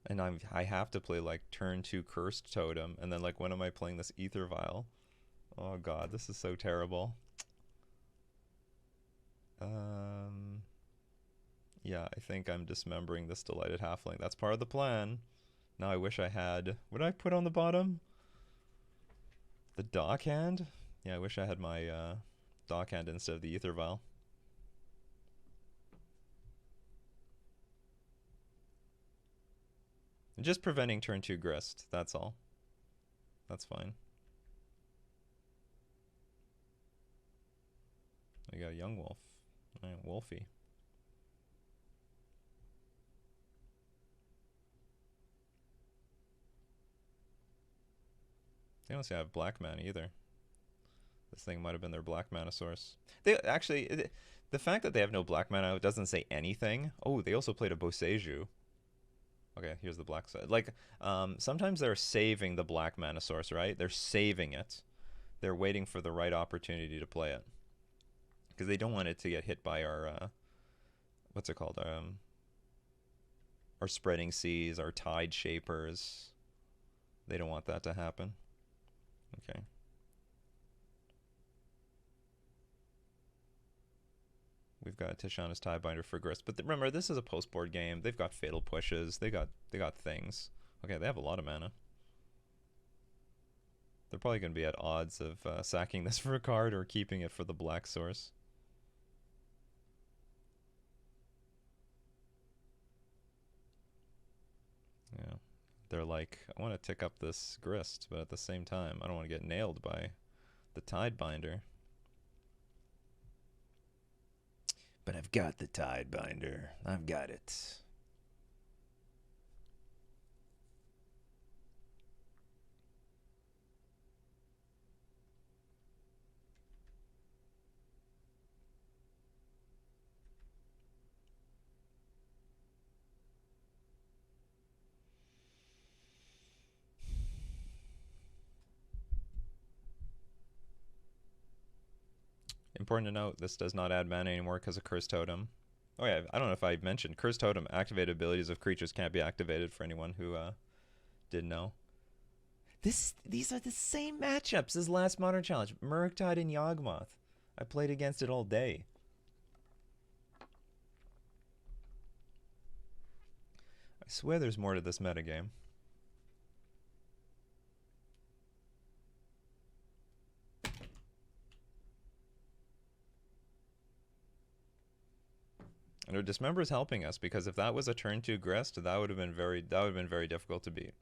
And I have to play like turn 2 Cursed Totem, and then like when am I playing this Ether Vial? Oh god, this is so terrible. Yeah, I think I'm dismembering this Delighted Halfling. That's part of the plan. Now I wish I had... What did I put on the bottom? The Dock Hand? Yeah, I wish I had my Dock Hand instead of the Ether Vial. Just preventing turn 2 Grist, that's all. That's fine. I got a Young Wolf. Wolfie. They don't seem to have black mana either. This thing might have been their black mana source. They actually, the fact that they have no black mana doesn't say anything. Oh, they also played a Boseiju. Okay, here's the black side. Like, sometimes they're saving the black mana source, right? They're saving it. They're waiting for the right opportunity to play it. Because they don't want it to get hit by our, what's it called? Our Spreading Seas, our Tide Shapers. They don't want that to happen. Okay. We've got Tishana's Tidebinder for Grist. But remember, this is a post-board game. They've got Fatal Pushes. They got things. Okay, they have a lot of mana. They're probably going to be at odds of sacking this for a card or keeping it for the black source. Yeah. They're like, I want to tick up this Grist, but at the same time, I don't want to get nailed by the Tidebinder. But I've got the Tidebinder. I've got it. Important to note, this does not add mana anymore because of Cursed Totem. Oh yeah, I don't know if I mentioned, Cursed Totem activated abilities of creatures can't be activated for anyone who didn't know. These are the same matchups as last Modern Challenge. Murktide and Yawgmoth. I played against it all day. I swear there's more to this metagame. And our Dismember is helping us, because if that was a turn 2 Grist, that would have been very difficult to beat.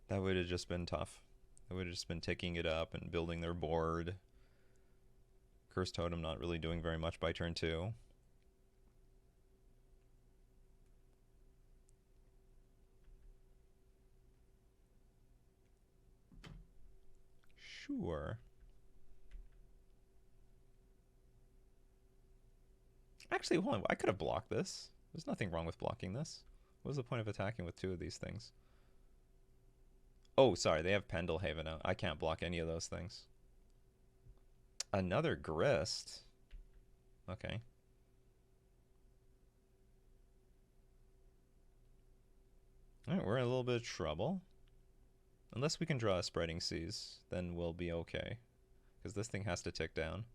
That would have just been tough. It would have just been ticking it up and building their board. Curse Totem not really doing very much by turn 2. Sure. Actually, hold on. I could have blocked this. There's nothing wrong with blocking this. What was the point of attacking with 2 of these things? Oh, sorry. They have Pendelhaven out. I can't block any of those things. Another Grist. Okay. Alright, we're in a little bit of trouble. Unless we can draw a Spreading Seas, then we'll be okay. Because this thing has to tick down.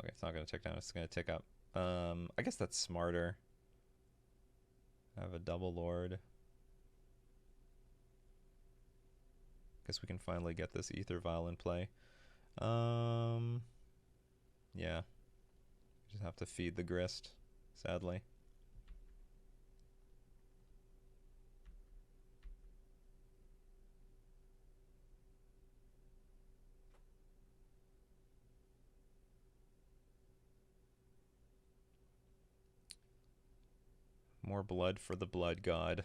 Okay, it's not going to tick down, it's going to tick up. I guess that's smarter. Have a double Lord. Guess we can finally get this Ether Vial in play. Yeah. Just have to feed the Grist, sadly. More blood for the Blood God.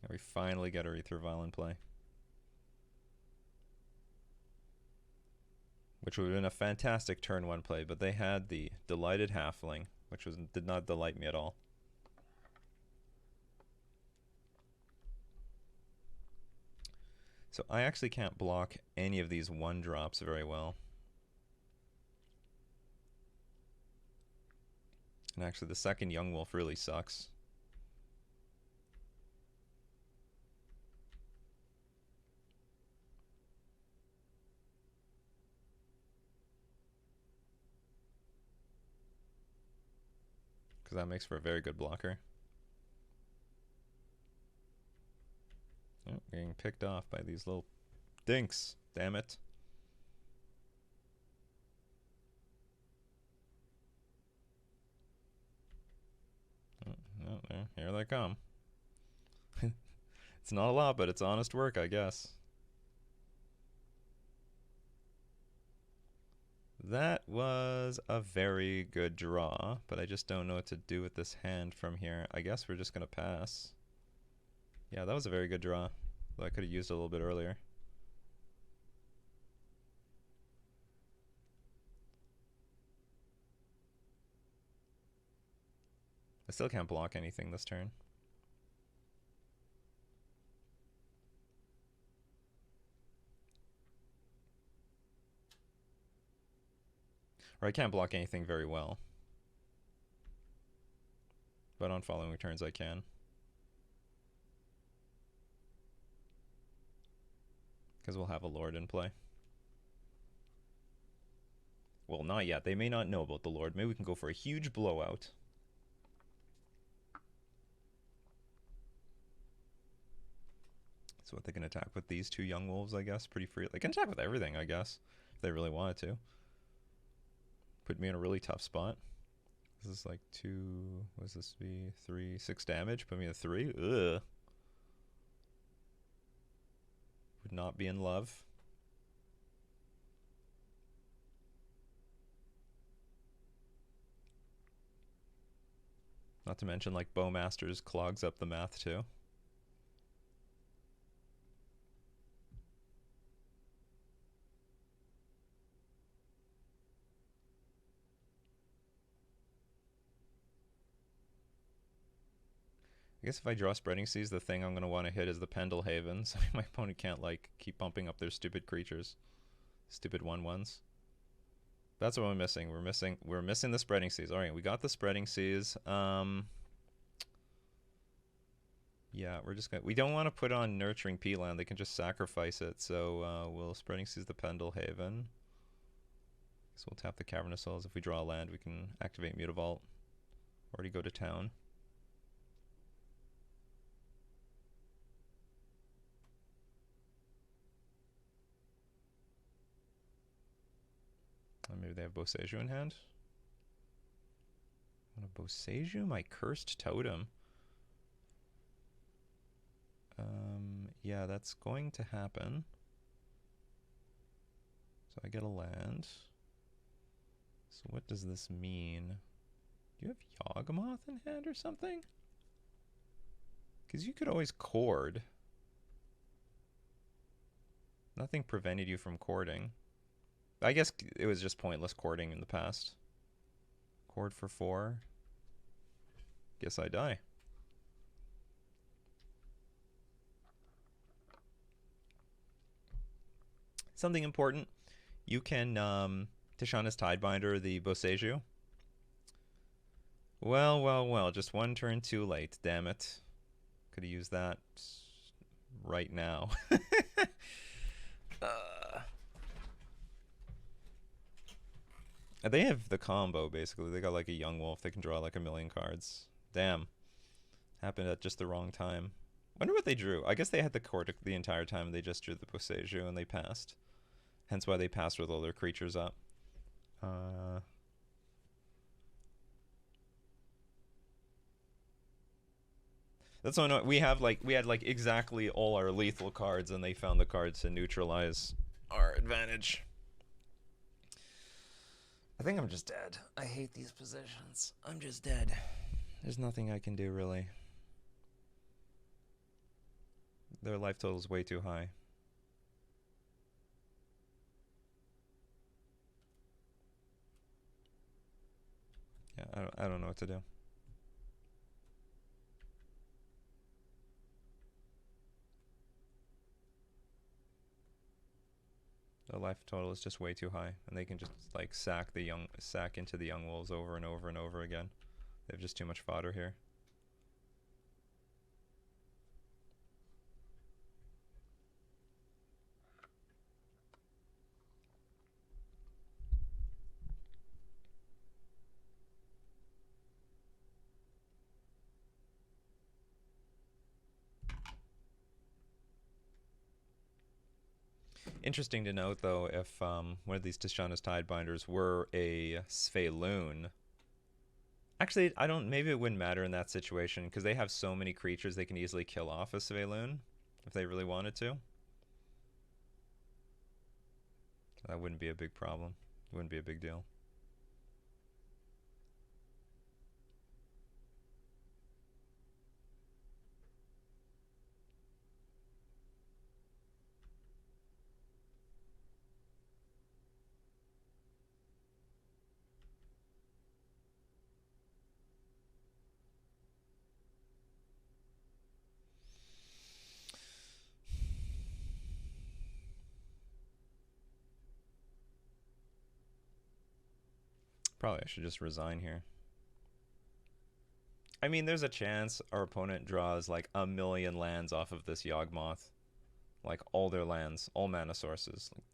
And we finally get our Ether Vial in play. Which would have been a fantastic turn 1 play, but they had the Delighted Halfling, which did not delight me at all. So I actually can't block any of these 1-drops very well. And actually the second Young Wolf really sucks. Because that makes for a very good blocker. Oh, getting picked off by these little dinks. Damn it. Oh, here they come. It's not a lot, but it's honest work, I guess. That was a very good draw, but I just don't know what to do with this hand from here. I guess we're just going to pass. Yeah, that was a very good draw, though I could have used it a little bit earlier. I still can't block anything this turn. Or I can't block anything very well. But on following turns I can. Because we'll have a Lord in play. Well, not yet. They may not know about the Lord. Maybe we can go for a huge blowout. So what, they can attack with these 2 Young Wolves, I guess, pretty free. They can attack with everything, I guess, if they really wanted to. Put me in a really tough spot. This is like 2, what does this be? 3, 6 damage. Put me at 3. Ugh. Would not be in love. Not to mention, like, Bowmasters clogs up the math, too. I guess if I draw Spreading Seas, the thing I'm going to want to hit is the Pendelhaven, so my opponent can't, like, keep bumping up their stupid creatures. Stupid 1/1s. That's what we're missing. We're missing the Spreading Seas. Alright, we got the Spreading Seas. Yeah, Yeah, we're just gonna. We don't want to put on Nurturing Peatland. They can just sacrifice it. So we'll Spreading Seas the Pendlehaven. So we'll tap the Cavernous Souls. If we draw a land, we can activate Mutavault. Already go to town. Maybe they have Boseiju in hand. Want a Boseiju? My Cursed Totem. Yeah, that's going to happen. So I get a land. So what does this mean? Do you have Yawgmoth in hand or something? Because you could always chord. Nothing prevented you from chording. I guess it was just pointless chording in the past. Chord for 4. Guess I die. Something important. You can Tishana's Tidebinder the Boseiju. Well. Just one turn too late. Damn it. Could have used that right now. They have the combo, basically. They got like a Young Wolf. They can draw like a million cards. Damn. Happened at just the wrong time. Wonder what they drew. I guess they had the court the entire time and they just drew the Boseiju and they passed. Hence why they passed with all their creatures up. That's so annoying. We had like exactly all our lethal cards and they found the cards to neutralize our advantage. I think I'm just dead. I hate these positions. I'm just dead. There's nothing I can do, really. Their life total is way too high. Yeah, I don't know what to do. The life total is just way too high, and they can just like sack into the Young Wolves over and over and over again. They have just too much fodder here. Interesting to note, though, if one of these Tishana's Tidebinders were a Sphaloon. Actually, I don't. Maybe it wouldn't matter in that situation because they have so many creatures they can easily kill off a Sphaloon if they really wanted to. That wouldn't be a big problem. It wouldn't be a big deal. Probably I should just resign here. I mean, there's a chance our opponent draws like a million lands off of this Yawgmoth. Like all their lands, all mana sources. Like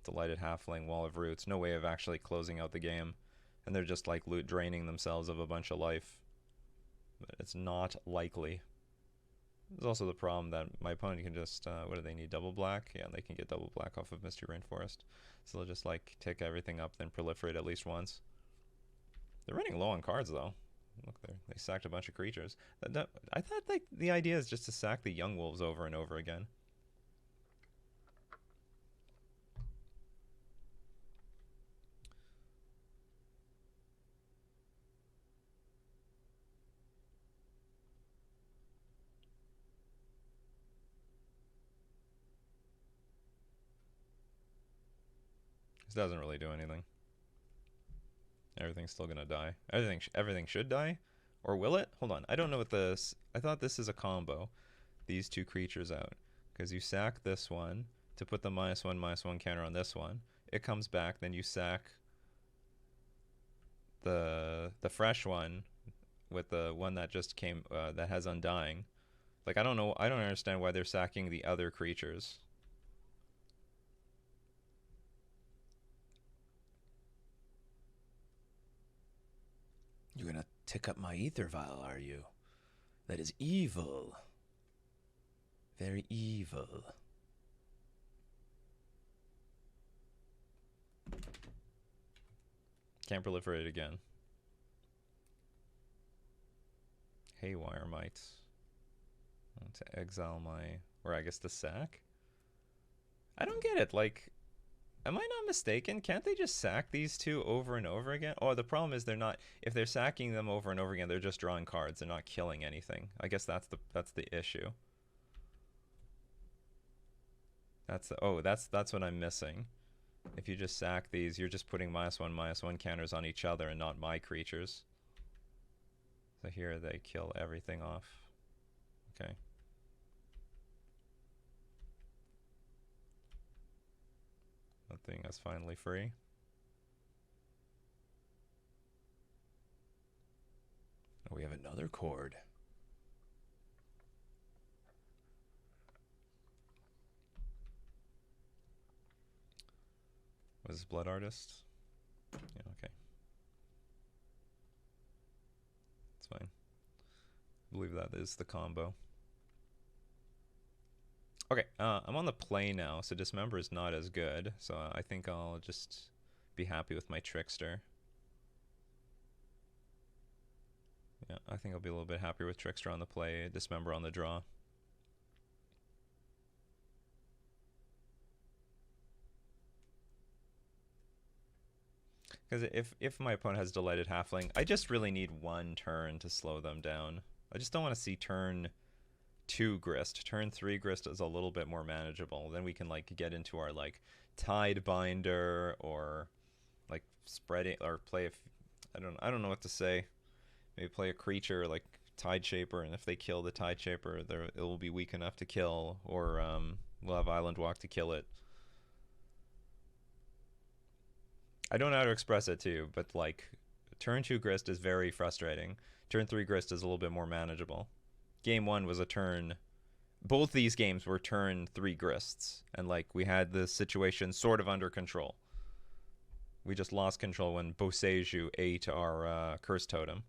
Delighted Halfling, Wall of Roots. No way of actually closing out the game. And they're just like draining themselves of a bunch of life. But it's not likely. There's also the problem that my opponent can just, what do they need, double black? Yeah, they can get double black off of Misty Rainforest. So they'll just like tick everything up, then proliferate at least once. They're running low on cards though. Look there, they sacked a bunch of creatures. I thought like the idea is just to sack the Young Wolves over and over again. This doesn't really do anything. Everything's still gonna die. Everything should die, or will it? Hold on, I don't know what this. I thought this is a combo. These two creatures out because you sack this one to put the -1/-1 counter on this one. It comes back, then you sack the fresh one with the one that just came that has Undying, Like, I don't know. I don't understand why they're sacking the other creatures. You're gonna tick up my ether vial, are you? That is evil. Very evil. Can't proliferate again. Haywire might. To exile my, or I guess to sack. I don't get it. Like, am I not mistaken? Can't they just sack these two over and over again? Oh, the problem is they're not. If they're sacking them over and over again, they're just drawing cards. They're not killing anything. I guess that's the issue. That's what I'm missing. If you just sack these, you're just putting -1/-1 counters on each other and not my creatures. So here they kill everything off. Okay. That thing is finally free. Oh, we have another chord. Was this Blood Artist? Yeah, okay. It's fine. I believe that is the combo. Okay, I'm on the play now, so Dismember is not as good, so I think I'll just be happy with my Trickster. Yeah, I think I'll be a little bit happier with Trickster on the play, Dismember on the draw. Because if my opponent has Delighted Halfling, I just really need one turn to slow them down. I just don't want to see turn 2 Grist. Turn 3 Grist is a little bit more manageable. Then we can like get into our like Tidebinder or like spreading or play if I don't know what to say. Maybe play a creature like Tide Shaper, and if they kill the Tide Shaper, it will be weak enough to kill, or we'll have Island Walk to kill it. I don't know how to express it to you, but like turn 2 Grist is very frustrating. Turn 3 Grist is a little bit more manageable. Game 1 was a turn. Both these games were turn 3 Grists, and like we had the situation sort of under control. We just lost control when Boseiju ate our Curse Totem.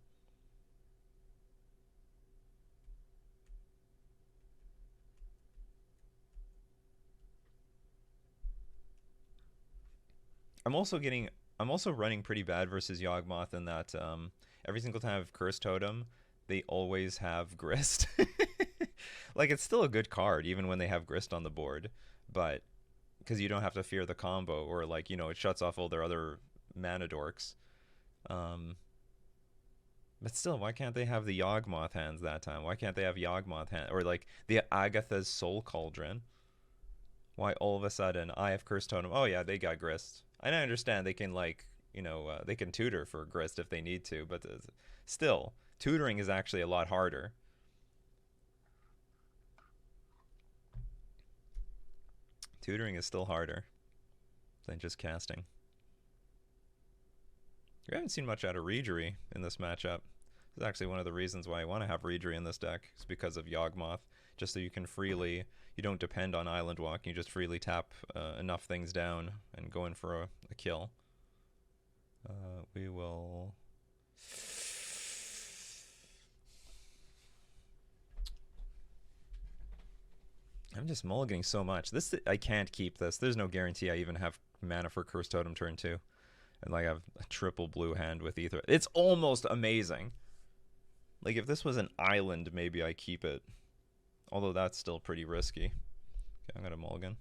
I'm also running pretty bad versus Yawgmoth in that every single time I have Curse Totem, they always have Grist. Like, it's still a good card even when they have Grist on the board, but because you don't have to fear the combo, or like, you know, it shuts off all their other mana dorks. But still, why can't they have the Yawgmoth hands that time? Why can't they have Yawgmoth hand, or like the Agatha's Soul Cauldron? Why all of a sudden I have Curse Totem? Oh yeah, they got Grist. And I understand they can like, you know, they can tutor for Grist if they need to, but still, tutoring is actually a lot harder. Tutoring is still harder than just casting. We haven't seen much out of Reejery in this matchup. This is actually one of the reasons why I want to have Reejery in this deck. It's because of Yawgmoth, just so you can freely, you don't depend on Island Walk, you just freely tap enough things down and go in for a kill. We will... I'm just mulliganing so much. This, I can't keep this. There's no guarantee I even have mana for Curse Totem turn 2. And like I have a triple blue hand with Ether. It's almost amazing. Like if this was an island, maybe I keep it. Although that's still pretty risky. Okay, I'm gonna mulligan.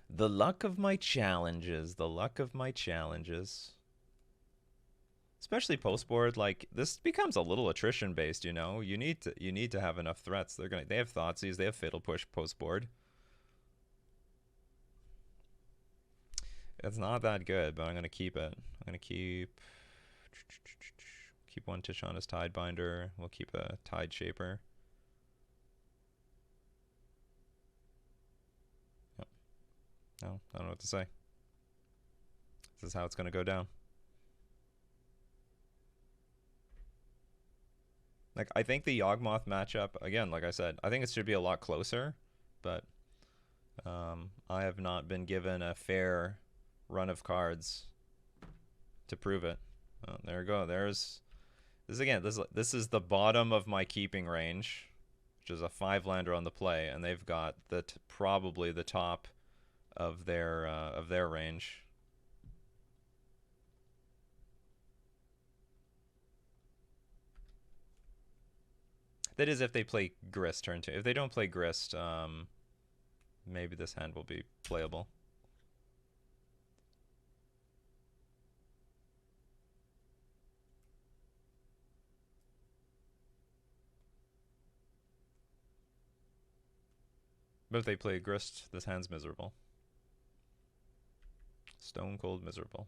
The luck of my challenges. The luck of my challenges. Especially post board, like this becomes a little attrition based, you know. You need to have enough threats. They have Thoughtseize, they have Fatal Push post board. It's not that good, but I'm gonna keep it. I'm gonna keep one Tishana's Tidebinder. We'll keep a Tide Shaper. Yep. No, I don't know what to say. This is how it's gonna go down. Like, I think the Yawgmoth matchup, again, like I said, I think it should be a lot closer, but I have not been given a fair run of cards to prove it. Oh, there we go. There's this again. This is the bottom of my keeping range, which is a 5-lander on the play, and they've got probably the top of their range. That is if they play Grist turn 2. If they don't play Grist, maybe this hand will be playable. But if they play Grist, this hand's miserable. Stone cold miserable.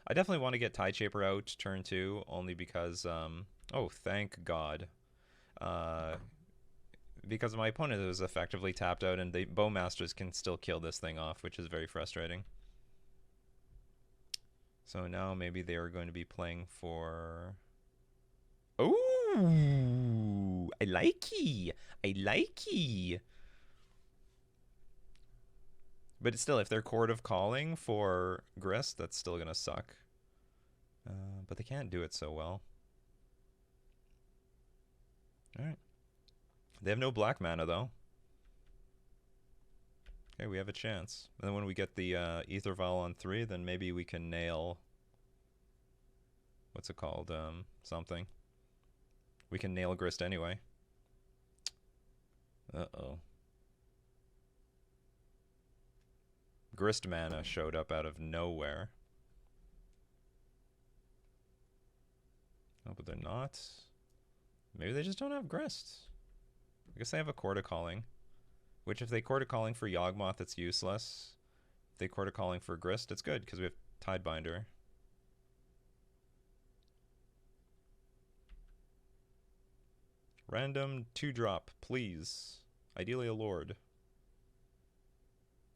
I definitely want to get Tide Shaper out turn 2, only because, oh, thank God. Because my opponent is effectively tapped out, and the Bowmasters can still kill this thing off, which is very frustrating. So now maybe they are going to be playing for... Oh, I likey. I likey. But still, if they're Court of Calling for Grist, that's still going to suck. But they can't do it so well. Alright. They have no black mana, though. Okay, we have a chance. And then when we get the Aether Vial on 3, then maybe we can nail... What's it called? Something. We can nail Grist anyway. Uh-oh. Grist mana showed up out of nowhere. Oh, but they're not. Maybe they just don't have Grist. I guess they have a Court of Calling. Which, if they Court of Calling for Yawgmoth, it's useless. If they Court of Calling for Grist, it's good, because we have Tidebinder. Random 2-drop, please. Ideally a Lord.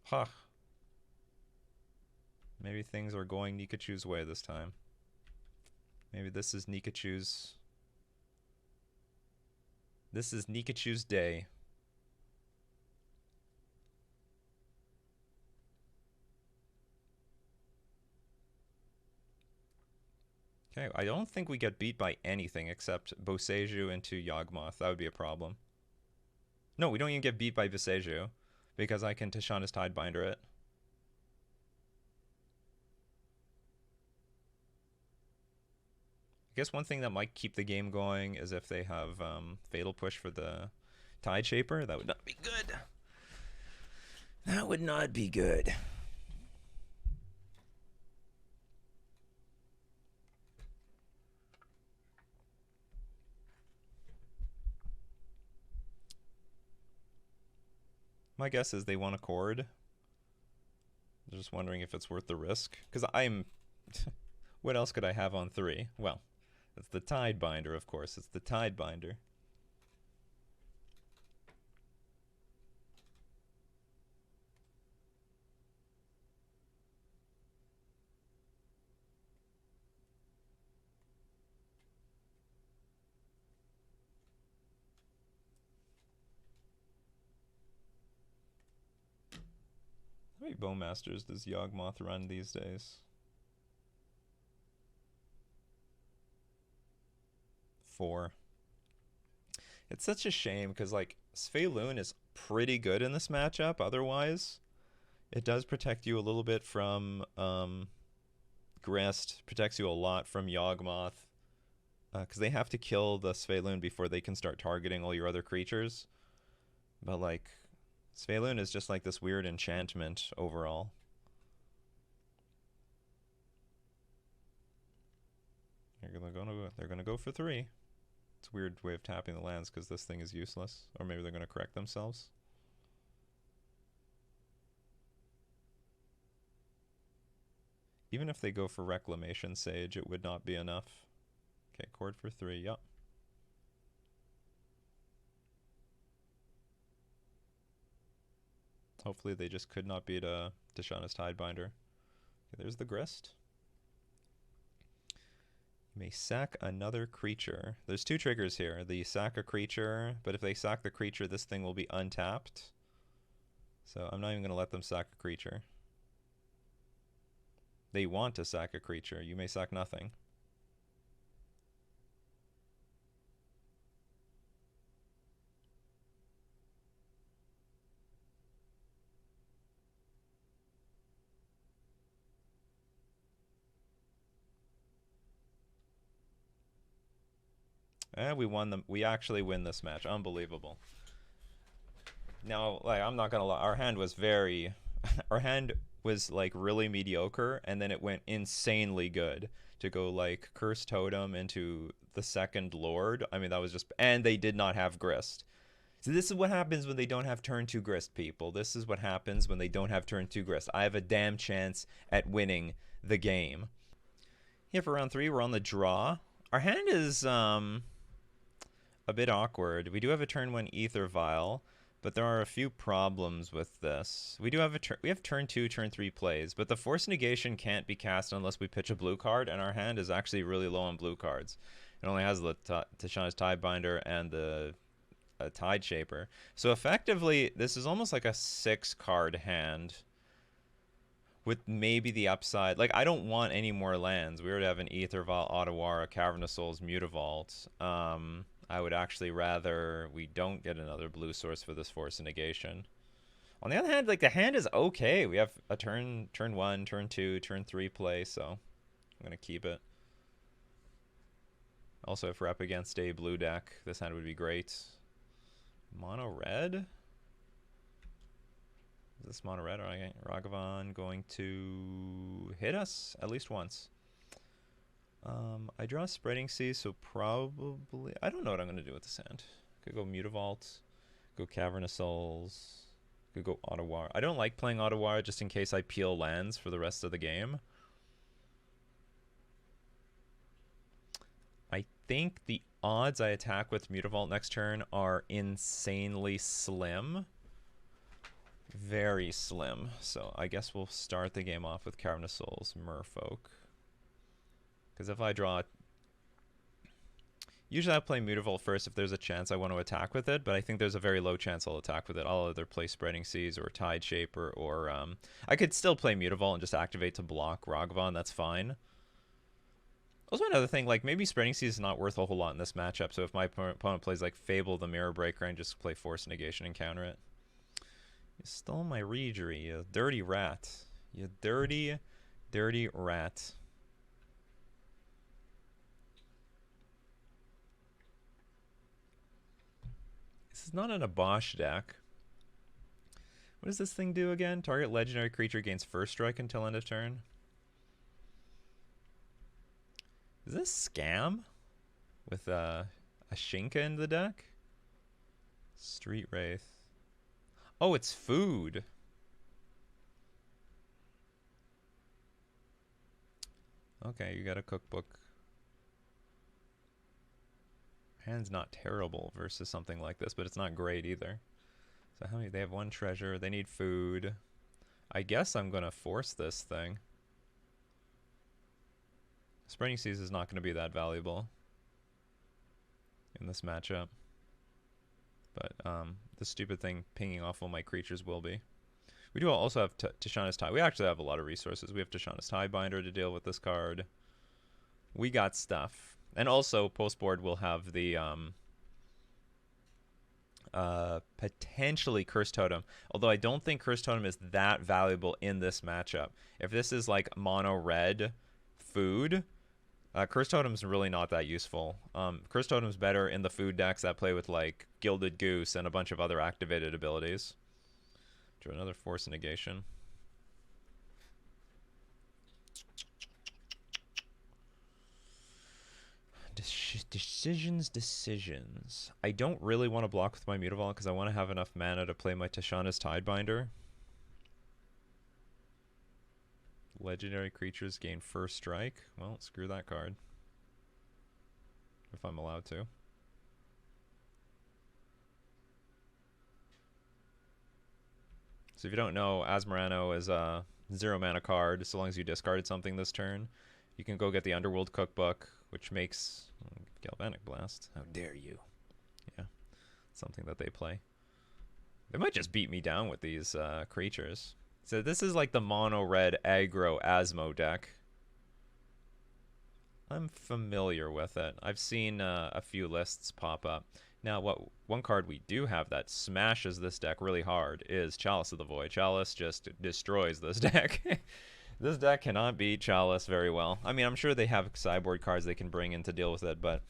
Ha. Huh. Maybe things are going Nikachu's way this time. Maybe this is Nikachu's... This is Nikachu's day. Okay, I don't think we get beat by anything except Boseiju into Yawgmoth. That would be a problem. No, we don't even get beat by Boseiju, because I can Tishana's Tidebinder it. I guess one thing that might keep the game going is if they have Fatal Push for the Tide Shaper. That would not be good. That would not be good. My guess is they want a Chord. I'm just wondering if it's worth the risk. Because I'm... What else could I have on 3? Well, it's the Tidebinder, of course. It's the Tidebinder. How many Bowmasters does Yawgmoth run these days? 4. It's such a shame because, like, Sfeilun is pretty good in this matchup otherwise. It does protect you a little bit from Grist, protects you a lot from Yawgmoth. Because they have to kill the Sfeilun before they can start targeting all your other creatures. But, like, Sfeilun is just like this weird enchantment overall. They're gonna go for 3. It's a weird way of tapping the lands because this thing is useless. Or maybe they're gonna correct themselves. Even if they go for Reclamation Sage, it would not be enough. Okay, Chord for 3, yup. Hopefully they just could not beat Tishana's Tidebinder. Okay, there's the Grist. May sack another creature. There's two triggers here. The sack a creature, but if they sack the creature, this thing will be untapped. So I'm not even going to let them sack a creature. They want to sack a creature. You may sack nothing. And we won them. We actually win this match. Unbelievable. Now, like, I'm not gonna lie. Our hand was very, our hand was like really mediocre, and then it went insanely good to go like Curse Totem into the second Lord. I mean, that was just, and they did not have Grist. So this is what happens when they don't have turn 2 Grist, people. This is what happens when they don't have turn 2 Grist. I have a damn chance at winning the game. Here for round 3, we're on the draw. Our hand is a bit awkward. We do have a turn 1 Ether Vial, but there are a few problems with this. We do have we have turn 2, turn 3 plays, but the Force Negation can't be cast unless we pitch a blue card, and our hand is actually really low on blue cards. It only has the Tishana's Tidebinder and the Tide Shaper. So effectively, this is almost like a 6-card hand with maybe the upside. Like, I don't want any more lands. We already have an Ether Vial, Otawara, Cavern of Souls, Mutavault. I would actually rather we don't get another blue source for this Force of Negation. On the other hand, like, the hand is okay. We have a turn 1, turn 2, turn 3 play, so I'm going to keep it. Also, if we're up against a blue deck, this hand would be great. Mono red? Is this mono red? Okay. Ragavan going to hit us at least once. I draw Spreading Sea, so probably... I don't know what I'm going to do with this hand. Could go Mutavault, go Cavern of Souls, could go Otawara. I don't like playing Otawara just in case I peel lands for the rest of the game. I think the odds I attack with Mutavault next turn are insanely slim. Very slim. So I guess we'll start the game off with Cavern of Souls, Merfolk. Because if I draw... Usually I play Mutavault first if there's a chance I want to attack with it, but I think there's a very low chance I'll attack with it. I'll either play Spreading Seas or Tide Shaper, or... I could still play Mutavault and just activate to block Ragavan, that's fine. Also another thing, like, maybe Spreading Seas is not worth a whole lot in this matchup, so if my opponent plays, like, Fable the Mirror Breaker and just play Force Negation and counter it. You stole my Reejery, you dirty rat. You dirty, dirty rat. This is not an Abosh deck. What does this thing do again? Target legendary creature gains first strike until end of turn. Is this Scam? With a Shinka in the deck? Street Wraith. Oh, it's food. Okay, you got a cookbook. Hand's not terrible versus something like this, but it's not great either. So how many? They have one treasure. They need food. I guess I'm going to force this thing. Spreading Seas is not going to be that valuable in this matchup. But the stupid thing pinging off all my creatures will be. We do also have Tishana's Tie. We actually have a lot of resources. We have Tishana's Tiebinder to deal with this card. We got stuff. And also, post-board, we'll have the potentially Curse Totem. Although I don't think Curse Totem is that valuable in this matchup. If this is like mono-red food, Curse Totem's really not that useful. Curse Totem's better in the food decks that play with like Gilded Goose and a bunch of other activated abilities. Draw another Force Negation. Decisions. I don't really want to block with my Mutavault because I want to have enough mana to play my Tishana's Tidebinder. Legendary creatures gain first strike. Well, screw that card. If I'm allowed to. So if you don't know, Asmarano is a 0 mana card. So long as you discarded something this turn, you can go get the Underworld Cookbook, which makes Galvanic Blast. How dare you? Yeah, something that they play. They might just beat me down with these creatures. So this is like the mono red aggro Asmo deck. I'm familiar with it. I've seen a few lists pop up. Now, one card we do have that smashes this deck really hard is Chalice of the Void. Chalice just destroys this deck. This deck cannot beat Chalice very well. I mean, I'm sure they have sideboard cards they can bring in to deal with it, but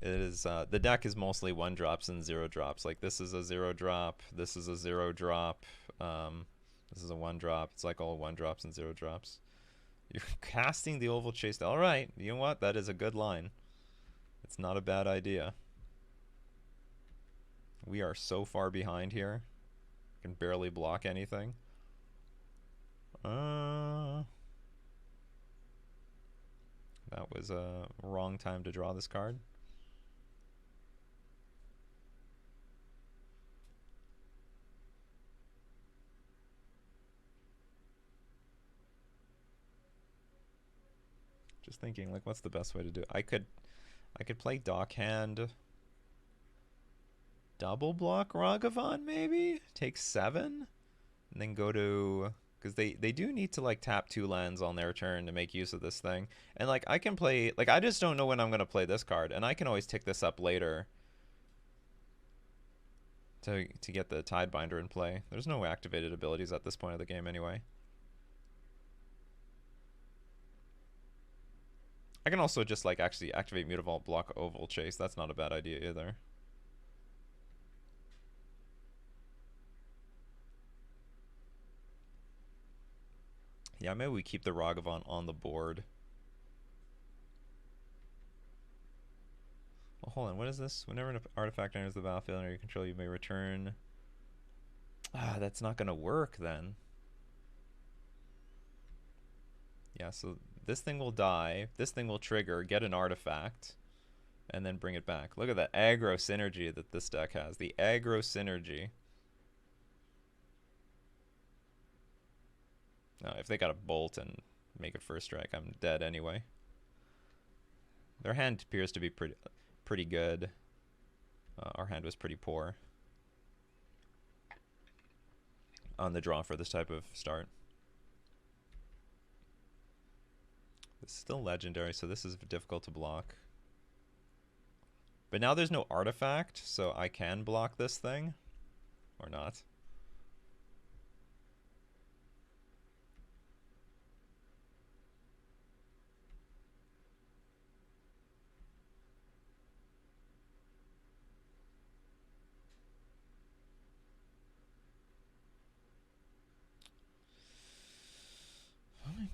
it is the deck is mostly 1-drops and 0-drops. Like this is a 0-drop, this is a 0-drop, this is a 1-drop. It's like all 1-drops and 0-drops. You're casting the Oval Chase. All right, you know what? That is a good line. It's not a bad idea. We are so far behind here. Can barely block anything. That was a wrong time to draw this card. Just thinking, like, what's the best way to do it? I could play Dockhand, double block Ragavan, maybe take 7, and then go to, because they do need to like tap 2 lands on their turn to make use of this thing. And like I can play, like I just don't know when I'm gonna play this card, and I can always tick this up later to get the Tidebinder in play. There's no activated abilities at this point of the game anyway. I can also just like actually activate Mutavault, block Oval Chase. That's not a bad idea either. Yeah, maybe we keep the Ragavan on the board. Well, hold on. What is this? Whenever an artifact enters the battlefield under your control, you may return. Ah, that's not going to work then. Yeah, so this thing will die. This thing will trigger, get an artifact, and then bring it back. Look at that aggro synergy that this deck has. The aggro synergy. If they got a bolt and make a first strike, I'm dead anyway. Their hand appears to be pretty good. Our hand was pretty poor on the draw for this type of start. It's still legendary, so this is difficult to block. But now there's no artifact, so I can block this thing. Or not.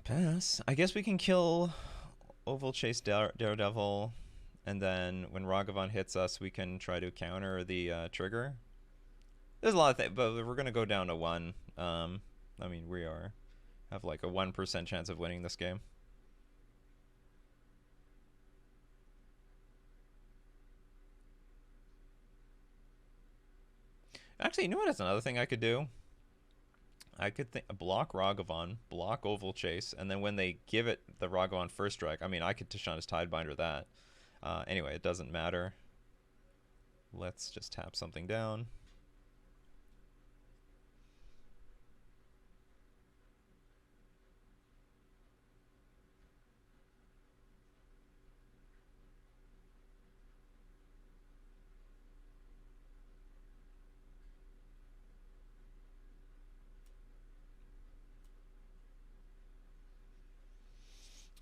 Pass. I guess we can kill Oval Chase Daredevil, and then when Ragavan hits us, we can try to counter the trigger. There's a lot of things, but we're going to go down to 1. I mean, we have like a 1% chance of winning this game. Actually, you know what? That's another thing I could do. I could block Ragavan, block Oval Chase, and then when they give it the Ragavan first strike, I mean, I could Tishana's Tidebinder that. Anyway, it doesn't matter. Let's just tap something down.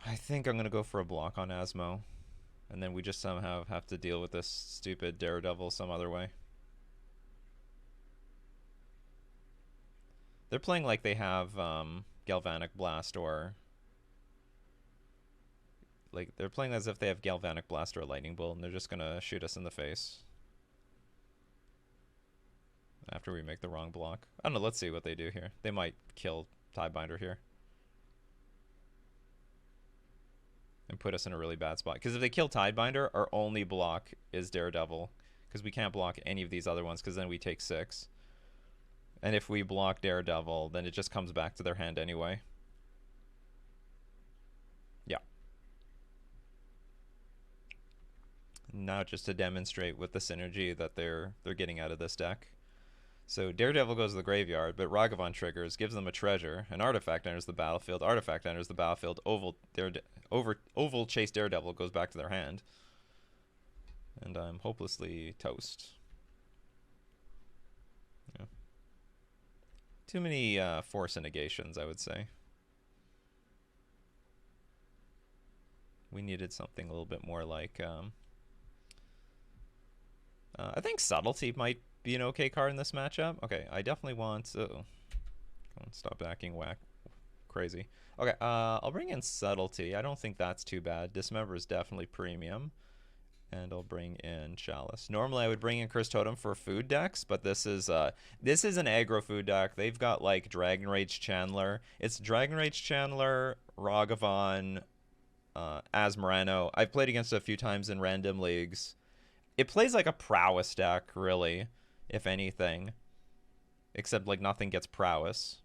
I think I'm going to go for a block on Asmo. And then we just somehow have to deal with this stupid Daredevil some other way. They're playing like they have Galvanic Blast or... Like, they're playing as if they have Galvanic Blast or a Lightning Bolt, and they're just going to shoot us in the face. After we make the wrong block. I don't know, let's see what they do here. They might kill Tidebinder here. And put us in a really bad spot. Because if they kill Tidebinder, our only block is Daredevil. Because we can't block any of these other ones, because then we take 6. And if we block Daredevil, then it just comes back to their hand anyway. Yeah. Now just to demonstrate with the synergy that they're getting out of this deck. So Daredevil goes to the graveyard, but Ragavan triggers, gives them a treasure. An artifact enters the battlefield. Artifact enters the battlefield. Oval Chase Daredevil goes back to their hand. And I'm hopelessly toast. Yeah. Too many force and negations, I would say. We needed something a little bit more like... I think Subtlety might be an okay card in this matchup. Okay, I definitely want... stop acting whack. Crazy. Okay, I'll bring in Subtlety. I don't think that's too bad. Dismember is definitely premium. And I'll bring in Chalice. Normally I would bring in Curse Totem for food decks, but this is an aggro food deck. They've got like Dragon Rage Chandler. It's Dragon Rage Chandler, Ragavan, Asmarano. I've played against it a few times in random leagues. It plays like a prowess deck, really, if anything. Except like nothing gets prowess.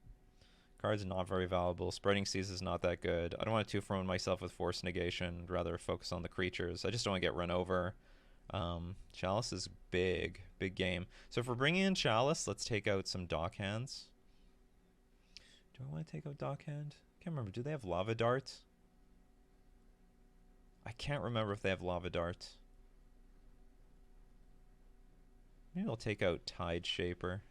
Card's not very valuable. Spreading Seas is not that good. I don't want to 2-for-1 myself with Force Negation. I'd rather focus on the creatures. I just don't want to get run over. Chalice is big. Big game. So if we're bringing in Chalice, let's take out some Dock Hands. Do I want to take out Dock Hand? I can't remember. Do they have Lava Dart? I can't remember if they have Lava Dart. Maybe I'll take out Tide Shaper.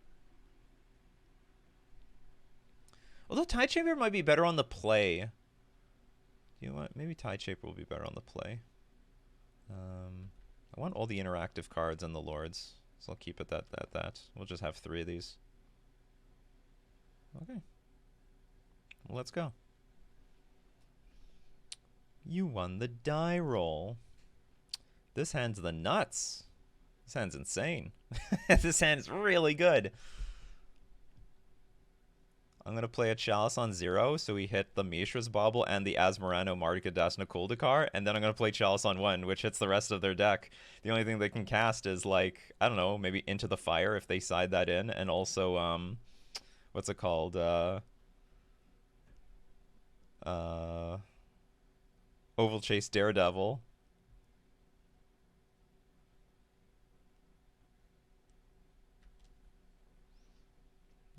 Although Tide Shaper might be better on the play. You know what? Maybe Tide Shaper will be better on the play. I want all the interactive cards and the Lords. So I'll keep it that. We'll just have 3 of these. Okay. Well, let's go. You won the die roll. This hand's the nuts. This hand's insane. This hand is really good. I'm going to play a Chalice on 0, so we hit the Mishra's Bauble and the Asmarano Martika Dasna Kuldakar, and then I'm going to play Chalice on 1, which hits the rest of their deck. The only thing they can cast is, like, I don't know, maybe Into the Fire if they side that in, and also, what's it called? Oval Chase Daredevil.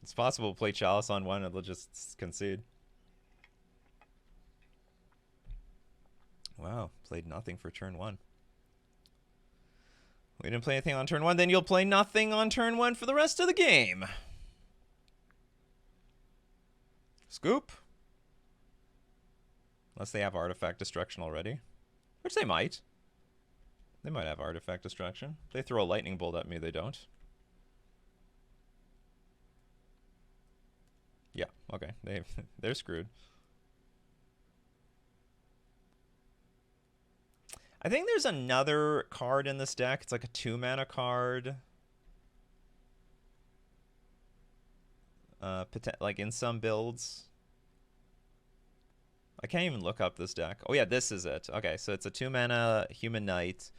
It's possible to play Chalice on 1 and they'll just concede. Wow, played nothing for turn 1. We didn't play anything on turn 1, then you'll play nothing on turn 1 for the rest of the game. Scoop. Unless they have Artifact Destruction already. Which they might. They might have Artifact Destruction. If they throw a Lightning Bolt at me, they don't. Yeah, okay. They're screwed. I think there's another card in this deck. It's like a 2-mana card. Like in some builds. I can't even look up this deck. Oh yeah, this is it. Okay, so it's a 2-mana Human Knight.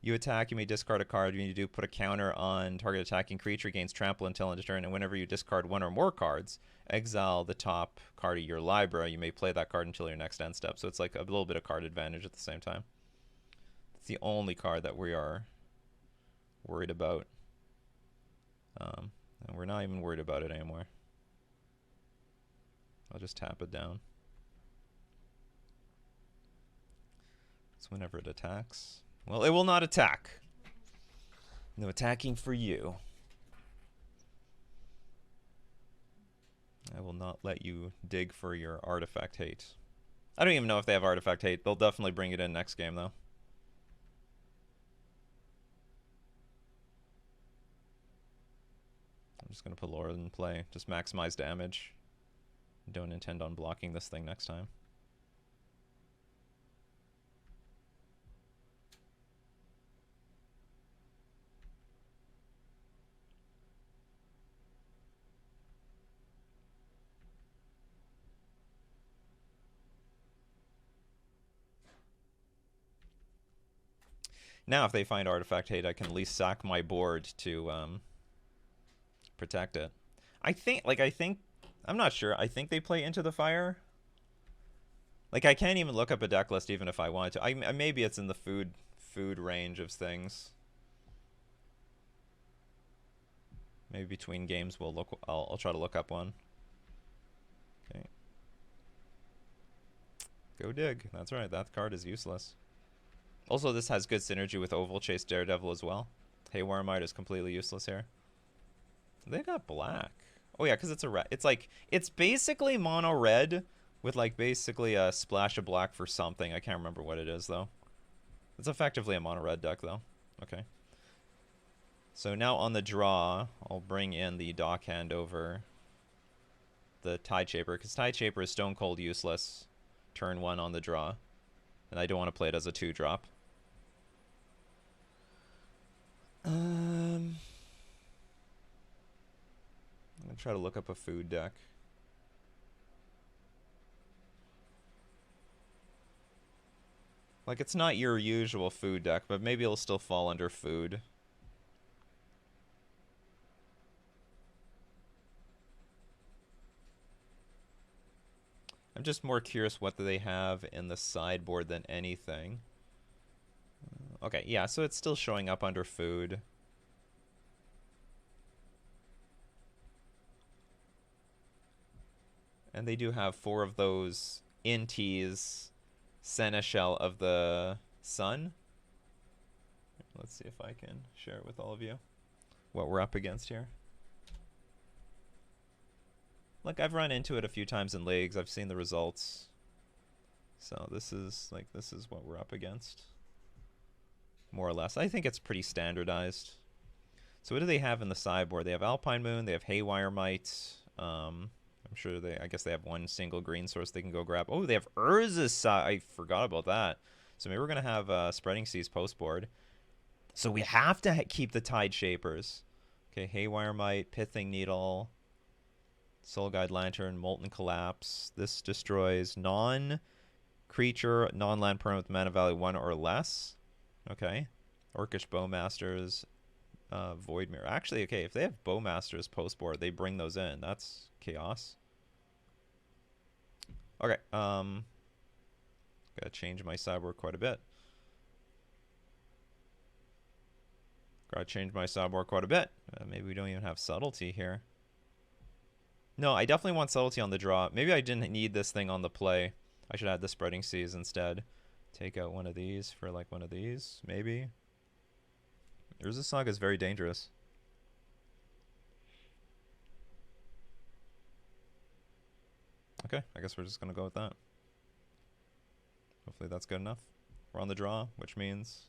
You attack, you may discard a card. You need to put a counter on target attacking creature, gains trample until end of turn, and whenever you discard 1 or more cards, exile the top card of your library. You may play that card until your next end step. So it's like a little bit of card advantage at the same time. It's the only card that we are worried about. And we're not even worried about it anymore. I'll just tap it down. So whenever it attacks... Well, it will not attack. No attacking for you. I will not let you dig for your Artifact Hate. I don't even know if they have Artifact Hate. They'll definitely bring it in next game, though. I'm just going to put Laura in play. Just maximize damage. Don't intend on blocking this thing next time. Now, if they find Artifact Hate, I can at least sack my board to protect it. I'm not sure. I think they play Into the Fire. Like, I can't even look up a deck list even if I wanted to. Maybe it's in the food food range of things. Maybe between games we'll look. I'll try to look up one. Okay. Go dig. That's right. That card is useless. Also, this has good synergy with Oval Chase Daredevil as well. Haywire Might is completely useless here. They got black. Oh yeah, because it's a red. It's like, it's basically mono red with like basically a splash of black for something. I can't remember what it is though. It's effectively a mono red deck though. Okay. So now on the draw, I'll bring in the dock hand over the Tide Shaper, because Tide Shaper is stone cold useless turn 1 on the draw. And I don't want to play it as a 2-drop. I'm going to try to look up a food deck. Like, it's not your usual food deck, but maybe it'll still fall under food. I'm just more curious what they have in the sideboard than anything. Okay, yeah, so it's still showing up under food. And they do have 4 of those Inties, Seneschal of the Sun. Let's see if I can share it with all of you what we're up against here. Look, I've run into it a few times in leagues. I've seen the results. So this is what we're up against. More or less. I think it's pretty standardized. So what do they have in the sideboard? They have Alpine Moon, they have Haywire Might. I'm sure I guess they have one single green source they can go grab. Oh, they have Urza's. I forgot about that. So maybe we're going to have Spreading Seas post board. So we have to keep the Tide Shapers. Okay, Haywire Might, Pithing Needle, Soul Guide Lantern, Molten Collapse. This destroys non-creature, non-land permanent with mana value 1 or less. Okay. Orcish Bowmasters, Void Mirror. Actually, okay, if they have Bowmasters post board, they bring those in. That's chaos. Okay, gotta change my sideboard quite a bit. Maybe we don't even have subtlety here. No, I definitely want subtlety on the draw. Maybe I didn't need this thing on the play. I should add the Spreading Seas instead. Take out one of these for like one of these, maybe. Urza Saga is very dangerous. Okay, I guess we're just going to go with that. Hopefully that's good enough. We're on the draw, which means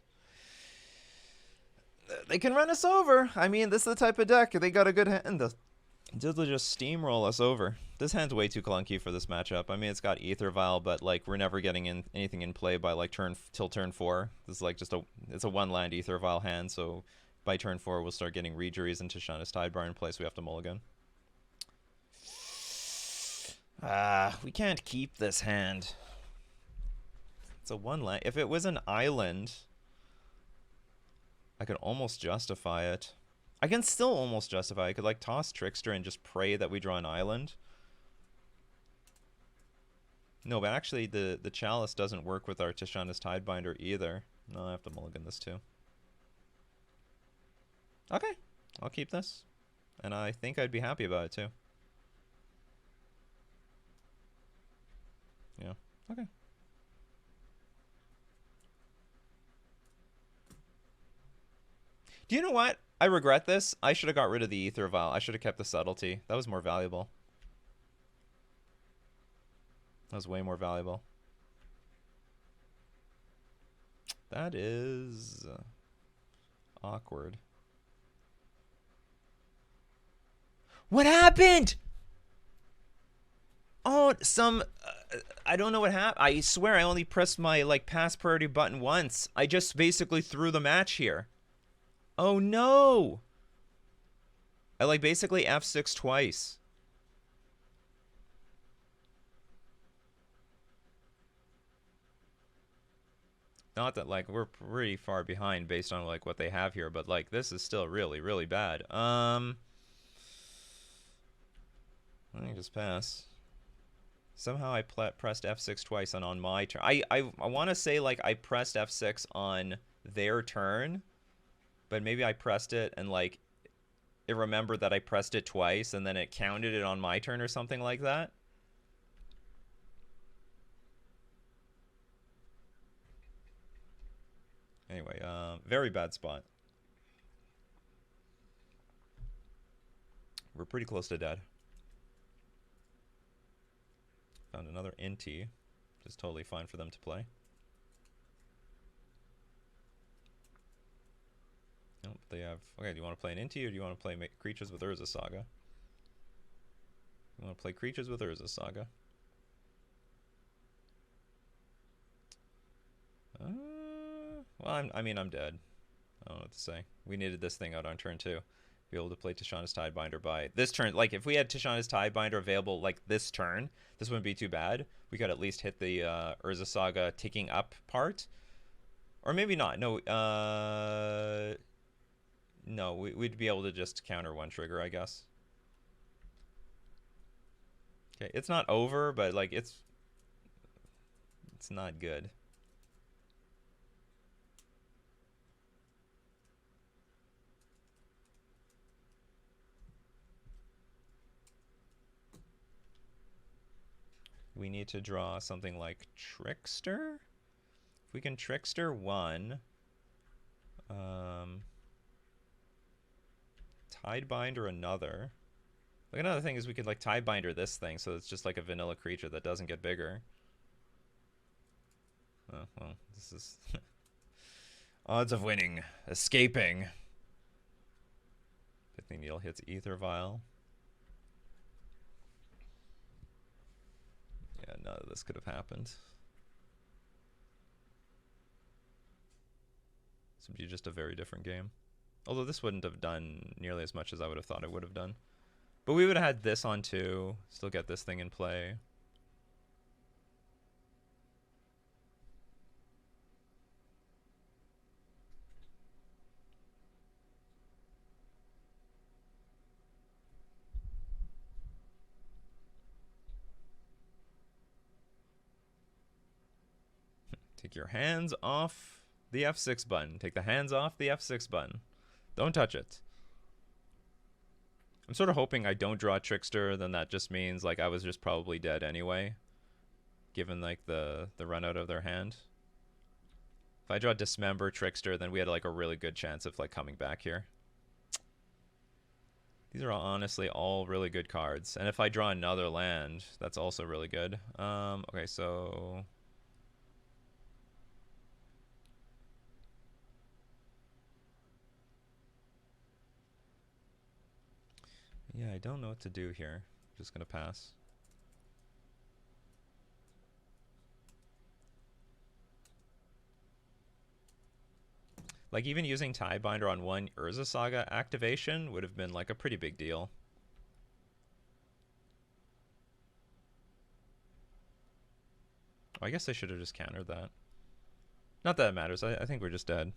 they can run us over. I mean, this is the type of deck. They got a good hand. They'll just steamroll us over. This hand's way too clunky for this matchup. I mean, it's got Aether Vial, but like we're never getting anything in play by like till turn 4. This is like just it's a 1-land Aether Vial hand, so by turn 4 we'll start getting Rejuries and Tishana's Tidebar in place. We have to mulligan. We can't keep this hand. It's a 1-land. If it was an island, I could almost justify it. I can still almost justify it. I could like toss Trickster and just pray that we draw an island. No, but actually the Chalice doesn't work with our Tishana's Tidebinder either. No, I have to mulligan this too. Okay, I'll keep this. And I think I'd be happy about it too. Yeah, okay. Do you know what? I regret this. I should have got rid of the Aether Vial. I should have kept the Subtlety. That was more valuable. That was way more valuable. That is awkward. What happened? Oh, I don't know what happened. I swear I only pressed my like pass priority button once. I just basically threw the match here. Oh no! I like basically F6 twice. Not that like we're pretty far behind based on like what they have here, but like this is still really, really bad. Let me just pass. Somehow I pressed F6 twice and on my turn. I want to say like I pressed F6 on their turn, but maybe I pressed it and like it remembered that I pressed it twice and then it counted it on my turn or something like that. Anyway, very bad spot. We're pretty close to dead. Found another NT, which is totally fine for them to play. Nope, they have... Okay, do you want to play an NT or do you want to play creatures with Urza Saga? You want to play creatures with Urza Saga? Well, I mean, I'm dead. I don't know what to say. We needed this thing out on turn 2. Be able to play Tishana's Tidebinder by this turn. Like, if we had Tishana's Tidebinder available, like, this turn, this wouldn't be too bad. We could at least hit the Urza Saga ticking up part. Or maybe not. No, no, we'd be able to just counter one trigger, I guess. Okay, it's not over, but, like, it's not good. We need to draw something like Trickster. If we can Trickster 1, Tidebinder another. Like, another thing is we could like Tidebinder this thing, so it's just like a vanilla creature that doesn't get bigger. Oh, well, this is odds of winning, escaping. Pithing Needle hits Ether Vial. Yeah, none of this could have happened. This would be just a very different game. Although this wouldn't have done nearly as much as I would have thought it would have done. But we would have had this on 2. Still get this thing in play. Take your hands off the F6 button. Take the hands off the F6 button. Don't touch it. I'm sort of hoping I don't draw Trickster, then that just means like I was just probably dead anyway, given like the run out of their hand. If I draw Dismember, Trickster, then we had like a really good chance of like coming back here. These are honestly all really good cards. And if I draw another land, that's also really good. Okay, so... yeah, I don't know what to do here. I'm just going to pass. Like, even using Tidebinder on one Urza Saga activation would have been, like, a pretty big deal. Oh, I guess I should have just countered that. Not that it matters. I think we're just dead.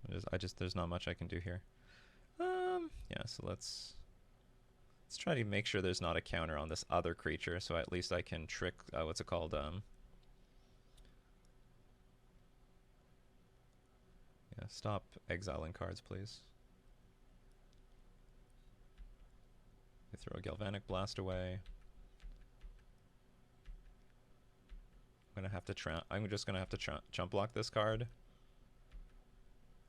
There's not much I can do here. Yeah, so let's try to make sure there's not a counter on this other creature, so at least I can trick, what's it called? Yeah, stop exiling cards, please. I throw a Galvanic Blast away. I'm just gonna have to chump block this card.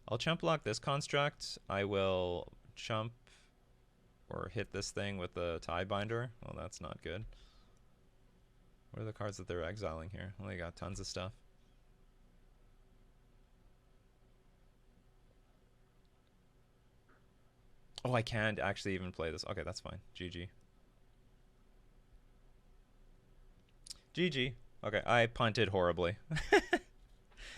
I'll chump block this construct. I will chump or hit this thing with the Tidebinder. Well, that's not good. What are the cards that they're exiling here? Well, they got tons of stuff. Oh, I can't actually even play this. Okay, that's fine. GG. GG. Okay, I punted horribly.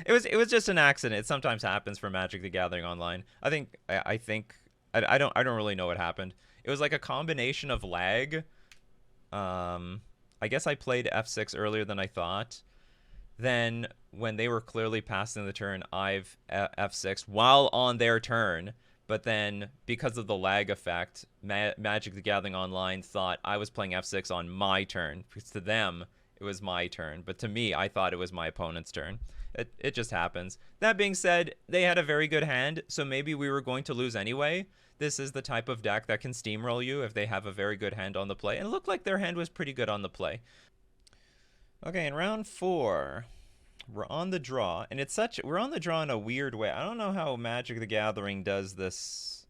It was just an accident. It sometimes happens for Magic the Gathering Online. I don't really know what happened. It was like a combination of lag. I guess I played F6 earlier than I thought. Then when they were clearly passing the turn, I've F6 while on their turn. But then because of the lag effect, Magic the Gathering Online thought I was playing F6 on my turn. Because to them, it was my turn. But to me, I thought it was my opponent's turn. It just happens. That being said, they had a very good hand, so maybe we were going to lose anyway. This is the type of deck that can steamroll you if they have a very good hand on the play. And it looked like their hand was pretty good on the play. Okay, in round 4, we're on the draw, and we're on the draw in a weird way. I don't know how Magic the Gathering does this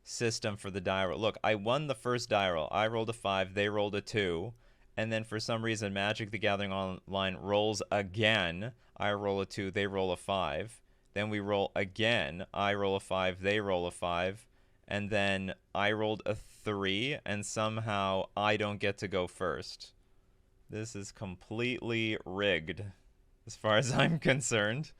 system for the die roll. Look, I won the first die roll. I rolled a 5, they rolled a 2, and then for some reason Magic the Gathering Online rolls again. I roll a 2, they roll a 5. Then we roll again. I roll a 5, they roll a 5. And then I rolled a 3, and somehow I don't get to go first. This is completely rigged, as far as I'm concerned.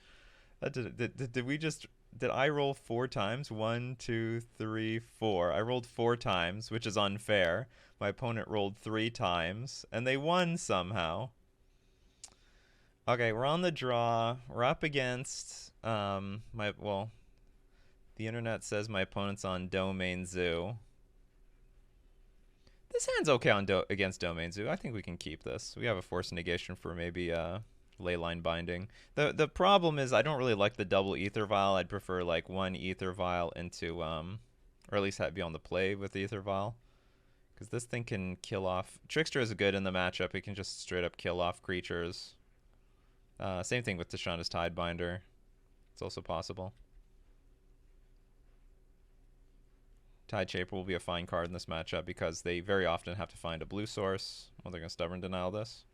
Did I roll 4 times? 1, 2, 3, 4. I rolled 4 times, which is unfair. My opponent rolled 3 times, and they won somehow. Okay, we're on the draw. We're up against the internet says my opponent's on Domain Zoo. This hand's okay on against Domain Zoo. I think we can keep this. We have a force negation for maybe Leyline Binding. The problem is I don't really like the double Ether Vial. I'd prefer like 1 Ether Vial into or at least have it be on the play with the Ether Vial. Because this thing can kill off. Trickster is good in the matchup. It can just straight up kill off creatures. Same thing with Tishana's Tidebinder. It's also possible. Tide Shaper will be a fine card in this matchup because they very often have to find a blue source. Well, they're going to Stubborn Denial this.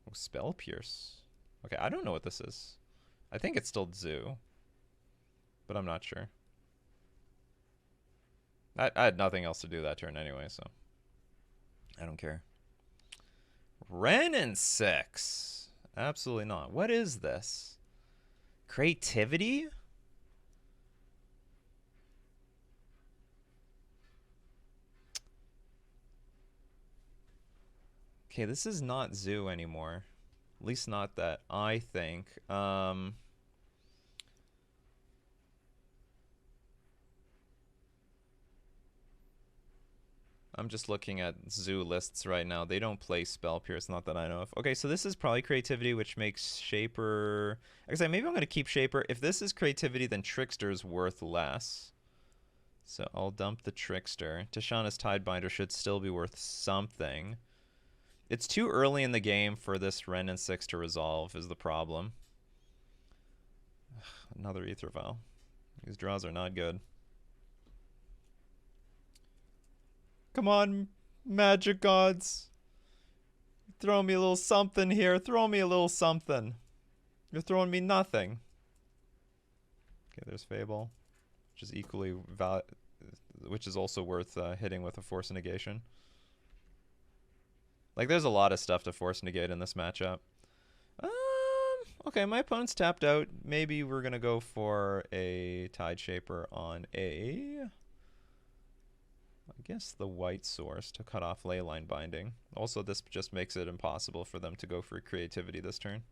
Oh, Spell Pierce. Okay, I don't know what this is. I think it's still Zoo, but I'm not sure. I had nothing else to do that turn anyway, so I don't care. Ren and 6. Absolutely not. What is this? Creativity? Okay, this is not Zoo anymore. At least not that I think. I'm just looking at Zoo lists right now. They don't play Spell Pierce, not that I know of. Okay, so this is probably Creativity, which makes Shaper... Actually, maybe I'm going to keep Shaper. If this is Creativity, then Trickster's worth less. So I'll dump the Trickster. Tishana's Tidebinder should still be worth something. It's too early in the game for this Ren and 6 to resolve is the problem. Ugh, another Ether Vial. These draws are not good. Come on, Magic Gods. Throw me a little something here. Throw me a little something. You're throwing me nothing. Okay, there's Fable, which is which is also worth hitting with a Force Negation. Like, there's a lot of stuff to Force Negate in this matchup. Okay, my opponent's tapped out. Maybe we're going to go for a Tide Shaper on I guess the white source to cut off Leyline Binding. Also, this just makes it impossible for them to go for Creativity this turn.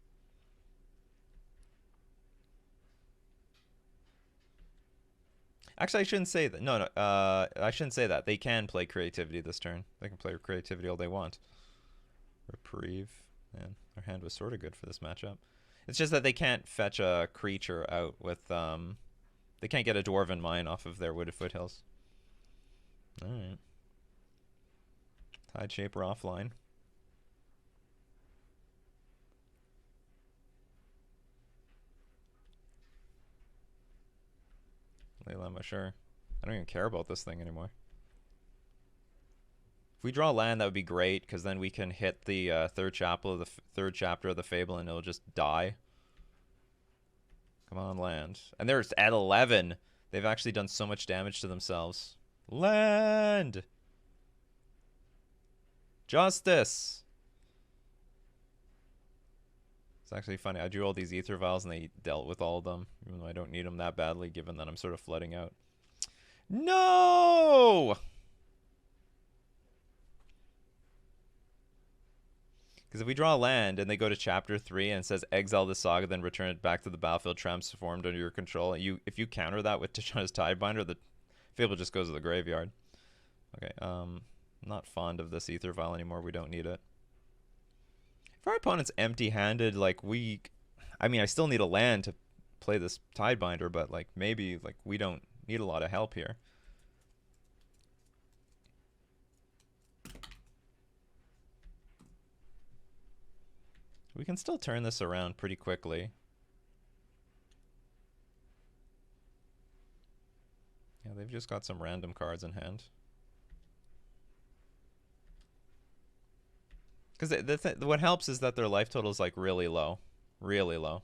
Actually, I shouldn't say that. No, I shouldn't say that. They can play Creativity this turn. They can play Creativity all they want. Reprieve. Man, their hand was sort of good for this matchup. It's just that they can't fetch a creature out with... they can't get a Dwarven Mine off of their Wooded Foothills. Alright. Tide Shaper offline. Leyline, sure. I don't even care about this thing anymore. If we draw land, that would be great, because then we can hit the third chapter of the Fable, and it'll just die. Come on, land. And they're at 11. They've actually done so much damage to themselves. Land! Justice! It's actually funny. I drew all these Ether Vials, and they dealt with all of them, even though I don't need them that badly, given that I'm sort of flooding out. No! Because if we draw land and they go to chapter 3 and it says exile the saga, then return it back to the battlefield transformed under your control, and if you counter that with Tishana's Tidebinder, the Fable just goes to the graveyard. Okay, not fond of this Ether Vial anymore. We don't need it. If our opponent's empty-handed, like, we I mean, I still need a land to play this Tidebinder, but like maybe like we don't need a lot of help here. We can still turn this around pretty quickly. Yeah, they've just got some random cards in hand. Because what helps is that their life total is like really low. Really low.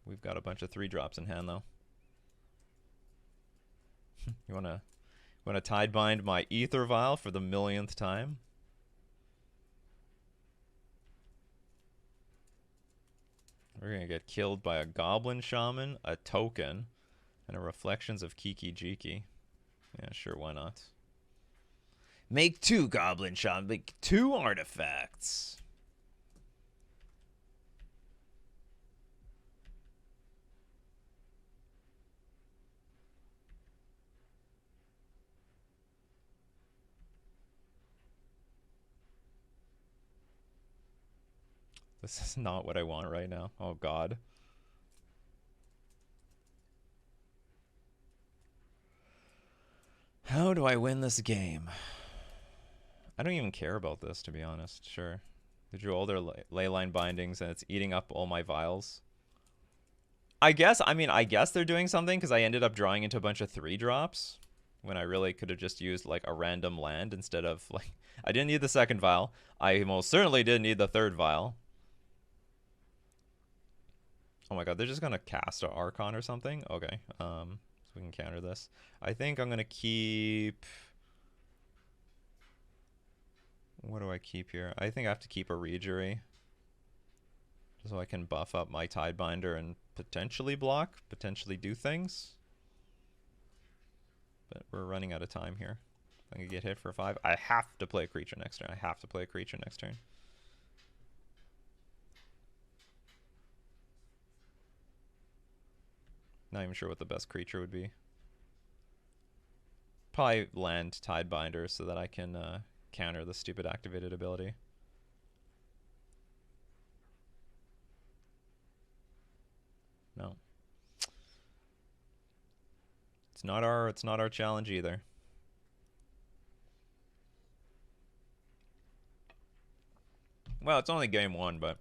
We've got a bunch of 3-drops in hand though. You wanna Tidebind my Ether Vial for the millionth time? We're gonna get killed by a Goblin Shaman, a token, and a Reflections of Kiki Jiki. Yeah, sure, why not? Make 2 Goblin Shaman, make 2 artifacts. This is not what I want right now. Oh god. How do I win this game? I don't even care about this, to be honest. Sure. They drew all their leyline bindings, and it's eating up all my vials. I guess they're doing something, because I ended up drawing into a bunch of 3-drops when I really could have just used like a random land instead of like... I didn't need the second vial. I most certainly didn't need the third vial. Oh my god, they're just gonna cast an Archon or something? Okay, so we can counter this. I think I'm gonna keep... What do I keep here? I think I have to keep a Regery. So I can buff up my Tidebinder and potentially block, potentially do things. But we're running out of time here. I can get hit for 5. I have to play a creature next turn. I have to play a creature next turn. Not even sure what the best creature would be. Probably land Tidebinder so that I can counter the stupid activated ability. No. It's not our challenge either. Well, it's only game 1, but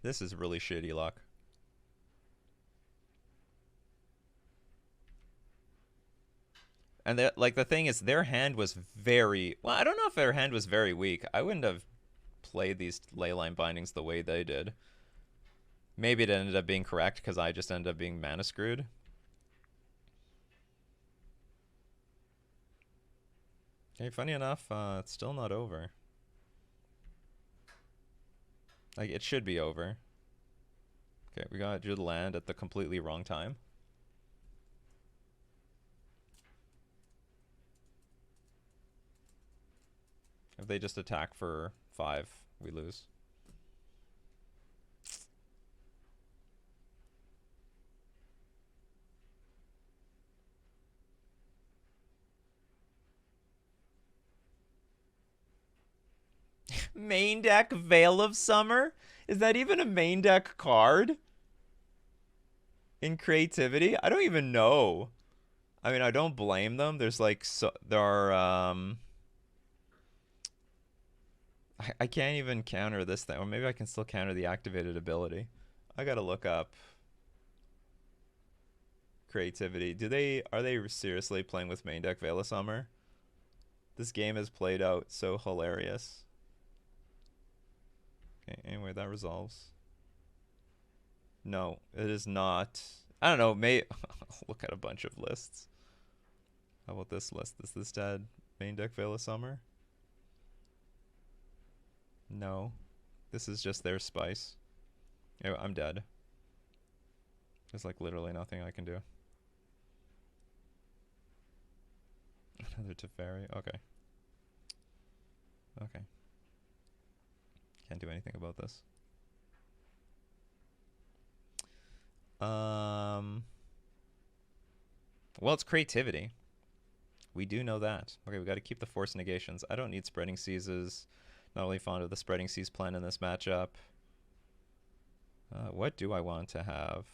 this is really shitty luck. And the thing is, their hand was very... Well, I don't know if their hand was very weak. I wouldn't have played these leyline bindings the way they did. Maybe it ended up being correct because I just ended up being mana screwed. Okay, funny enough, it's still not over. Like, it should be over. Okay, we gotta do the land at the completely wrong time. If they just attack for 5, we lose. Main deck Veil of Summer? Is that even a main deck card? In creativity? I don't even know. I mean, I don't blame them. There's like there are I can't even counter this thing. Or maybe I can still counter the activated ability. I gotta look up creativity. Are they seriously playing with main deck Veil of Summer? This game has played out so hilarious. Okay, anyway, that resolves. No, it is not. I don't know, look at a bunch of lists. How about this list? Is this dead? Main deck Veil of Summer? No. This is just their spice. Oh, I'm dead. There's like literally nothing I can do. Another Teferi? Okay. Okay. Can't do anything about this. Well, it's creativity. We do know that. Okay, we got to keep the force negations. I don't need spreading seizes. Not really fond of the spreading seas plan in this matchup. What do I want to have?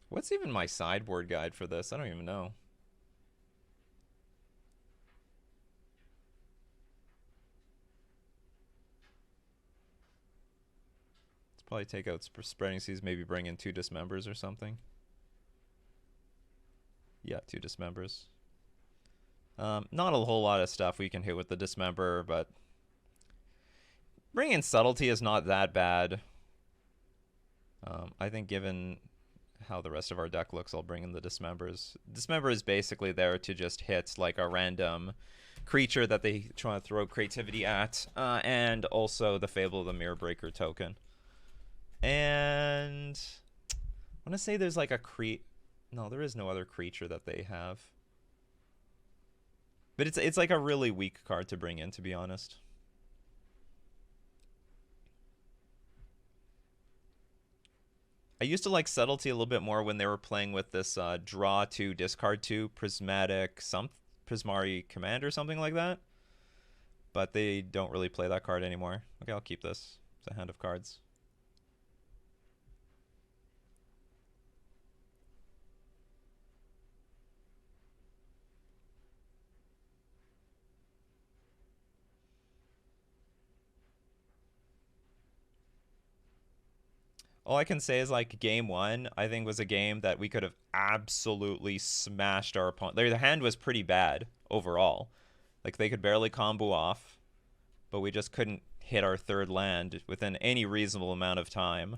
What's even my sideboard guide for this? I don't even know. Let's probably take out Spreading Seas, maybe bring in 2 Dismembers or something. Yeah, 2 Dismembers. Not a whole lot of stuff we can hit with the Dismember, but bringing in Subtlety is not that bad. I think given how the rest of our deck looks, I'll bring in the Dismembers. Dismember is basically there to just hit like a random creature that they try to throw creativity at, and also the Fable of the Mirror Breaker token. And I want to say there's like a no, there is no other creature that they have. But it's like a really weak card to bring in, to be honest. I used to like Subtlety a little bit more when they were playing with this draw 2, discard 2, Prismari Command or something like that. But they don't really play that card anymore. Okay, I'll keep this. It's a hand of cards. All I can say is like game 1, I think was a game that we could have absolutely smashed our opponent. Their hand was pretty bad overall. Like they could barely combo off, but we just couldn't hit our 3rd land within any reasonable amount of time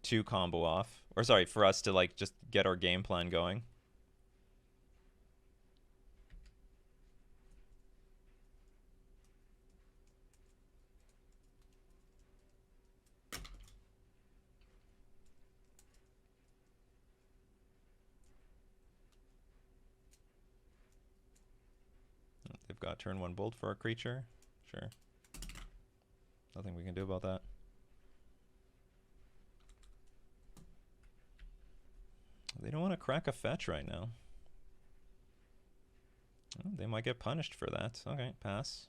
to combo off. Or sorry, for us to like just get our game plan going. They've got turn 1 Bolt for our creature. Sure. Nothing we can do about that. They don't want to crack a fetch right now. Oh, they might get punished for that. Okay, pass.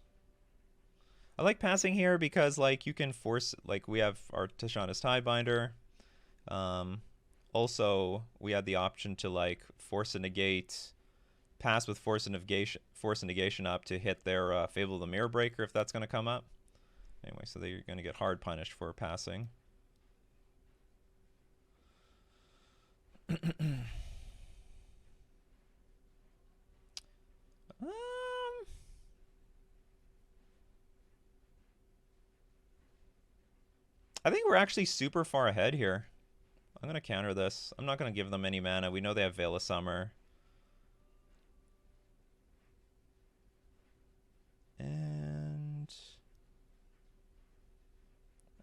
I like passing here because like you can force, like we have our Tishana's Tidebinder. Also, we had the option to like force a negate, pass with force and negation up to hit their Fable of the Mirror Breaker if that's going to come up. Anyway, so they're going to get hard punished for passing. I think we're actually super far ahead here. I'm going to counter this. I'm not going to give them any mana. We know they have Veil of Summer. And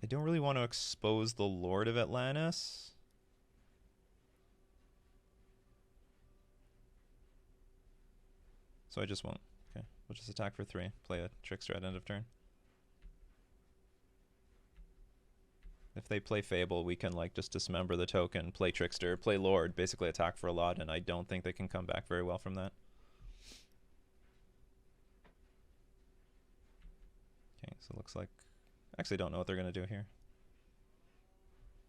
I don't really want to expose the Lord of Atlantis. So I just won't. Okay, we'll just attack for 3. Play a Trickster at end of turn. If they play Fable, we can like just dismember the token, play Trickster, play Lord, basically attack for a lot, and I don't think they can come back very well from that. Okay, so it looks like... I actually don't know what they're going to do here.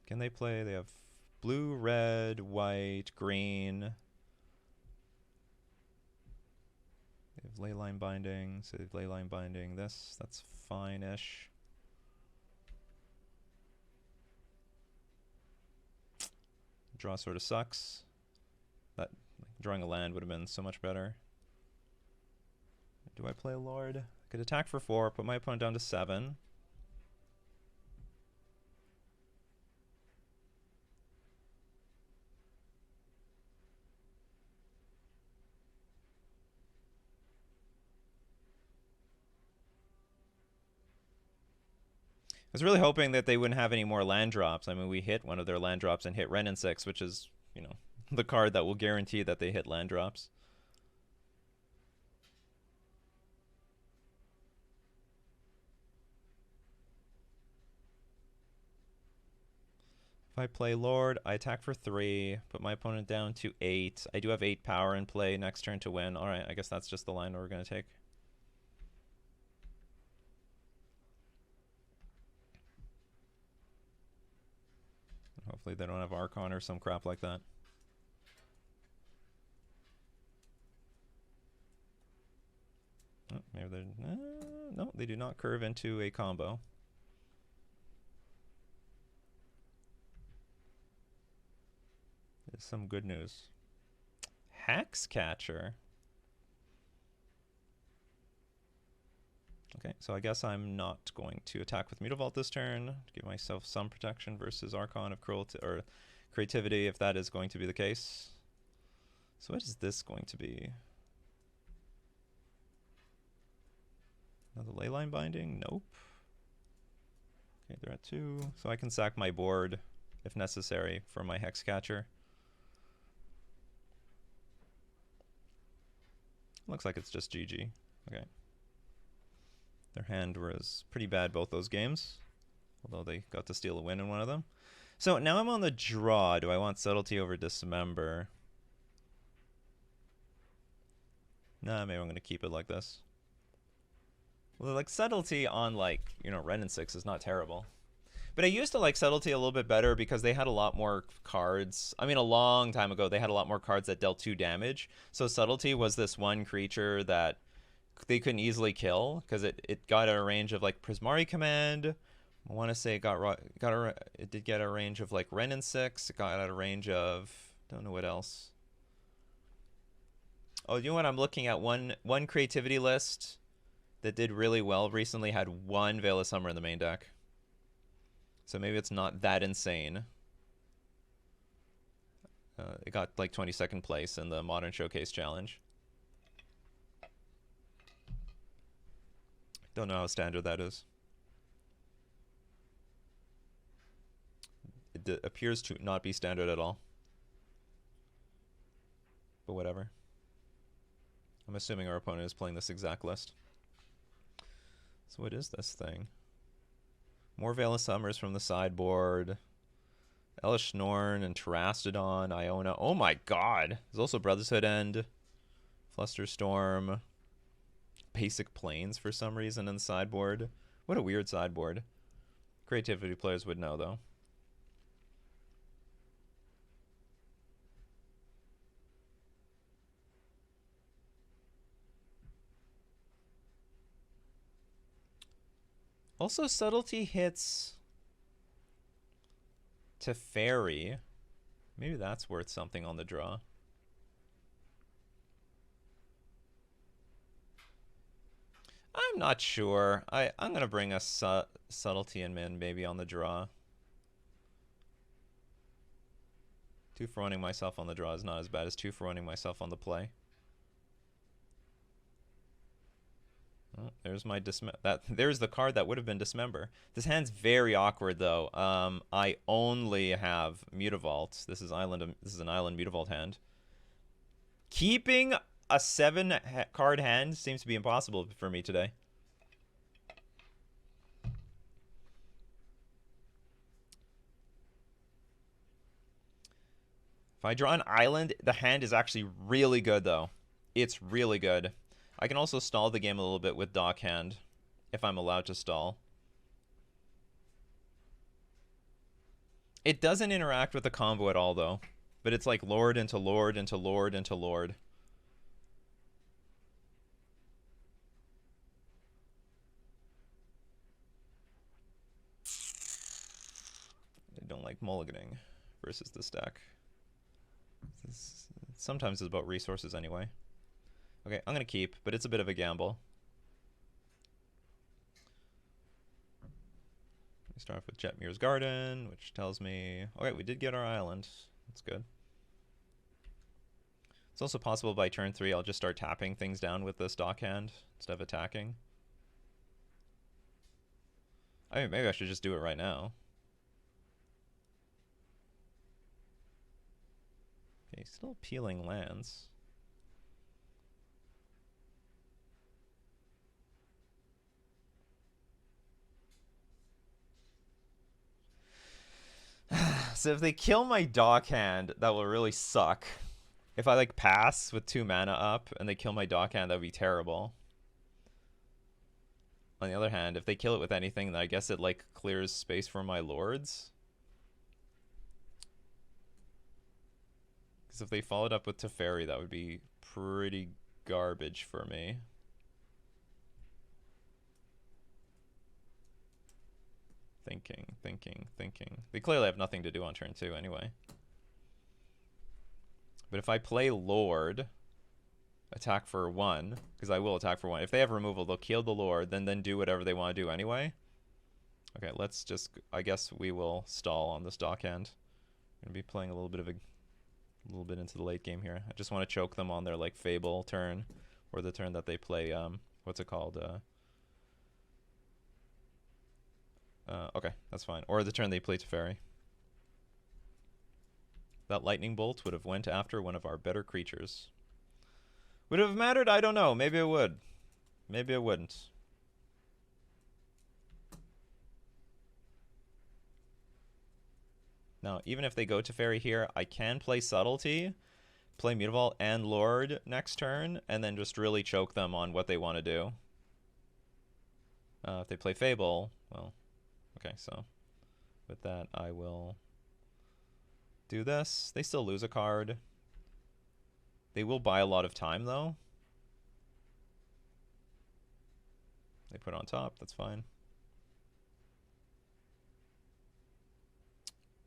Can they play? They have blue, red, white, green. They have Leyline Binding, so they have Leyline Binding this. That's fine-ish. Draw sort of sucks. That drawing a land would have been so much better. Do I play Lord? I could attack for 4, put my opponent down to 7. I was really hoping that they wouldn't have any more land drops. I mean, we hit one of their land drops and hit Wrenn and 6, which is, you know, the card that will guarantee that they hit land drops. If I play Lord, I attack for 3, put my opponent down to 8. I do have 8 power in play next turn to win. Alright, I guess that's just the line we're going to take. Hopefully they don't have Archon or some crap like that. Oh, maybe they're... no, they do not curve into a combo. There's some good news. Hexcatcher. Okay, so I guess I'm not going to attack with Mutavault this turn to give myself some protection versus Archon of Cruelty or Creativity, if that is going to be the case. So what is this going to be? Another Leyline Binding? Nope. Okay, they're at 2, so I can sack my board if necessary for my Hexcatcher. Looks like it's just GG. Okay. Their hand was pretty bad both those games, although they got to steal a win in one of them. So now I'm on the draw. Do I want Subtlety over Dismember? Nah, maybe I'm going to keep it like this. Well, like Subtlety on, like, you know, Ren and 6 is not terrible. But I used to like Subtlety a little bit better because they had a lot more cards. I mean, a long time ago, they had a lot more cards that dealt 2 damage. So Subtlety was this one creature that they couldn't easily kill because it got a range of like Prismari Command. I want to say it did get a range of like Ren and 6. It got a range of, don't know what else. Oh, you know what? I'm looking at one creativity list that did really well recently had 1 Veil of Summer in the main deck. So maybe it's not that insane. It got like 22nd place in the Modern Showcase Challenge. Don't know how standard that is. It appears to not be standard at all. But whatever. I'm assuming our opponent is playing this exact list. So what is this thing? More Veil of Summers from the sideboard. Elish Norn and Terastodon, Iona. Oh my god! There's also Brotherhood End. Flusterstorm. Basic Plains for some reason in the sideboard. What a weird sideboard. Creativity players would know, though. Also, Subtlety hits to Fairy. Maybe that's worth something on the draw. I'm not sure. I'm going to bring a Subtlety and Min maybe on the draw. 2 for 1ing myself on the draw is not as bad as 2 for 1ing myself on the play. Oh, there's my there's the card that would have been Dismember. This hand's very awkward though. I only have Mutavault. This is an Island Mutavault hand. Keeping a 7 card hand seems to be impossible for me today. If I draw an island, the hand is actually really good though. It's really good. I can also stall the game a little bit with Dock Hand, if I'm allowed to stall. It doesn't interact with the combo at all, though. But it's like Lord into Lord into Lord into Lord. I don't like mulliganing versus this deck. Sometimes it's about resources anyway. Okay, I'm going to keep, but it's a bit of a gamble. We start off with Jetmir's Garden, which tells me... Okay, we did get our island. That's good. It's also possible by turn 3 I'll just start tapping things down with this Dock Hand instead of attacking. I mean, maybe I should just do it right now. Okay, still peeling lands. So if they kill my Dock Hand, that will really suck. If I like pass with 2 mana up and they kill my Dock Hand, that would be terrible. On the other hand, if they kill it with anything, then I guess it like clears space for my lords. Because if they followed up with Teferi, that would be pretty garbage for me. Thinking. They clearly have nothing to do on turn 2 anyway. But if I play Lord, attack for 1, because I will attack for 1. If they have removal, they'll kill the Lord, then do whatever they want to do anyway. Okay, let's just... I guess we will stall on this dockhand. I'm going to be playing a little bit into the late game here. I just want to choke them on their, like, Fable turn, or the turn that they play, what's it called? Okay, that's fine. Or the turn they play Teferi. That lightning bolt would have went after one of our better creatures. Would it have mattered? I don't know. Maybe it would. Maybe it wouldn't. Now, even if they go Teferi here, I can play Subtlety, play Mutavault and Lord next turn, and then just really choke them on what they want to do. If they play Fable, well... Okay, so with that, I will do this. They still lose a card. They will buy a lot of time, though. They put it on top. That's fine.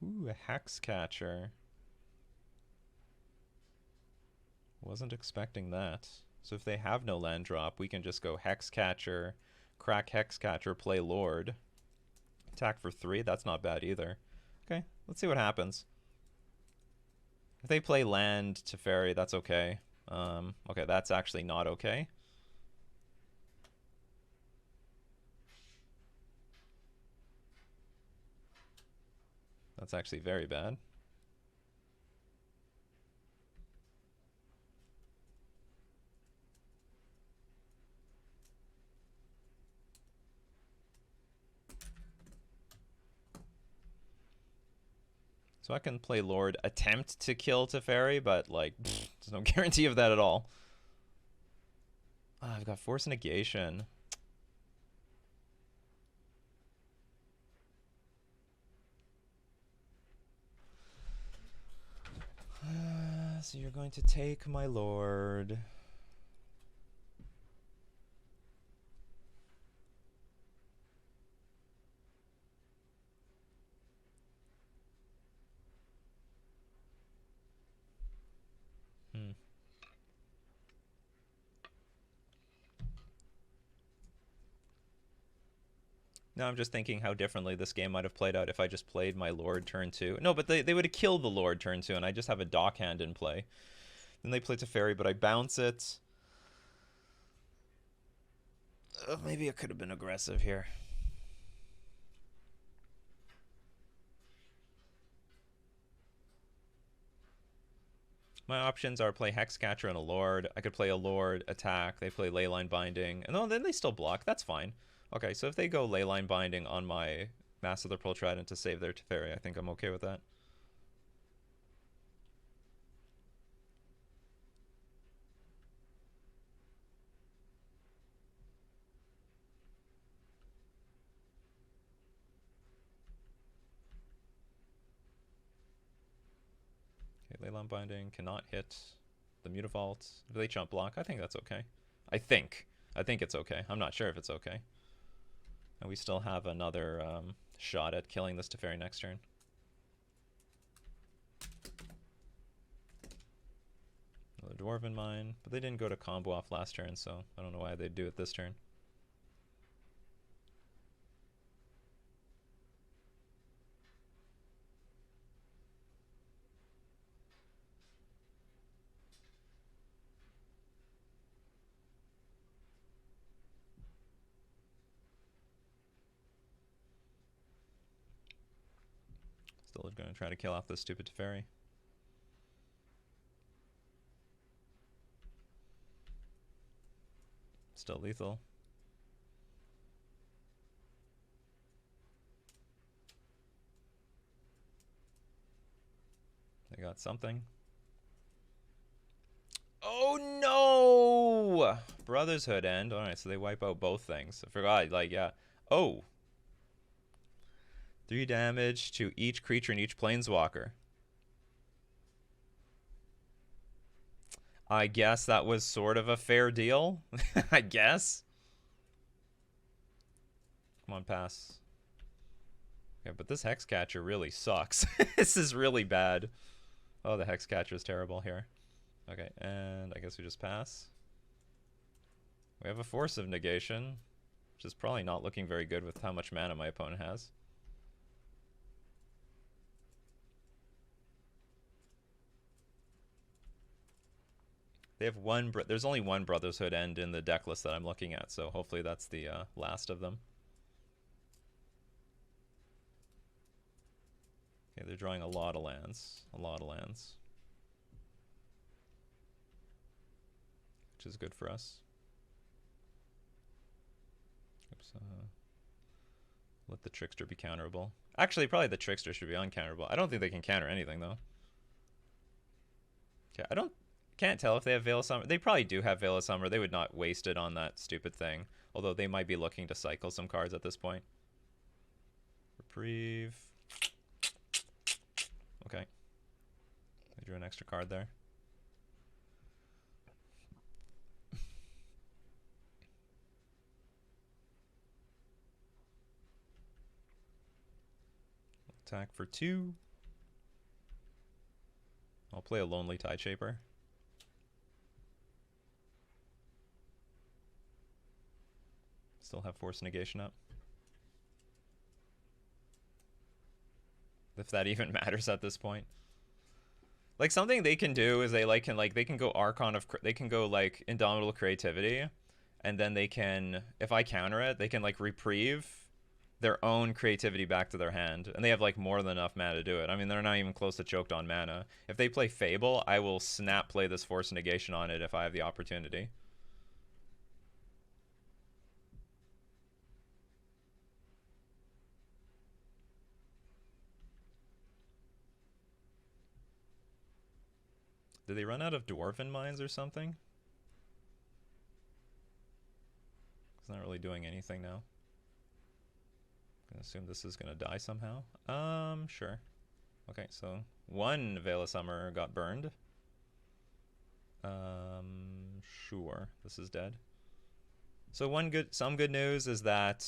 Ooh, a Hexcatcher. Wasn't expecting that. So if they have no land drop, we can just go Hexcatcher, crack Hexcatcher, play Lord. Attack for 3, that's not bad either. Okay, let's see what happens. If they play land Teferi, that's okay. Okay, that's actually not okay. That's actually very bad. So I can play Lord, attempt to kill Teferi, but, like, there's no guarantee of that at all. I've got Force Negation. So you're going to take my Lord. Now I'm just thinking how differently this game might have played out if I just played my Lord turn 2. No, but they would have killed the Lord turn 2, and I just have a dockhand in play. Then they play Teferi, but I bounce it. Maybe I could have been aggressive here. My options are play Hexcatcher and a Lord. I could play a Lord, attack. They play Leyline Binding. And then they still block. That's fine. Okay, so if they go Leyline Binding on my Master of the Pearl Trident to save their Teferi, I think I'm okay with that. Okay, Leyline Binding cannot hit the Mutavault. Do they jump block? I think that's okay. I think it's okay. I'm not sure if it's okay. And we still have another shot at killing this Teferi next turn. Another Dwarven Mine. But they didn't go to combo off last turn, so I don't know why they'd do it this turn. Still going to try to kill off this stupid Teferi. Still lethal. They got something. Oh no! Brother's Hood end. Alright, so they wipe out both things. I forgot, like, yeah. Oh! 3 damage to each creature and each planeswalker. I guess that was sort of a fair deal. I guess. Come on, pass. Yeah, but this Hex Catcher really sucks. This is really bad. Oh, the Hex Catcher is terrible here. Okay, and I guess we just pass. We have a Force of Negation, which is probably not looking very good with how much mana my opponent has. They have one. There's only one Brotherhood end in the deck list that I'm looking at, so hopefully that's the last of them. Okay, they're drawing a lot of lands. A lot of lands. Which is good for us. Oops. Let the Trickster be counterable. Actually, probably the Trickster should be uncounterable. I don't think they can counter anything, though. Okay, can't tell if they have Veil of Summer. They probably do have Veil of Summer. They would not waste it on that stupid thing. Although they might be looking to cycle some cards at this point. Reprieve. Okay. I drew an extra card there. Attack for 2. I'll play a Lonely Tide Shaper. Still have Force Negation up. If that even matters at this point. Like, something they can do is they can go Archon of, they can go like Indomitable Creativity, and then they can, if I counter it, they can like reprieve their own creativity back to their hand, and they have like more than enough mana to do it. I mean, they're not even close to choked on mana. If they play Fable, I will snap play this Force Negation on it if I have the opportunity. Did they run out of Dwarven Mines or something? It's not really doing anything now. I assume this is gonna die somehow. Sure. Okay, so one Veil of Summer got burned. Sure, this is dead. So some good news is that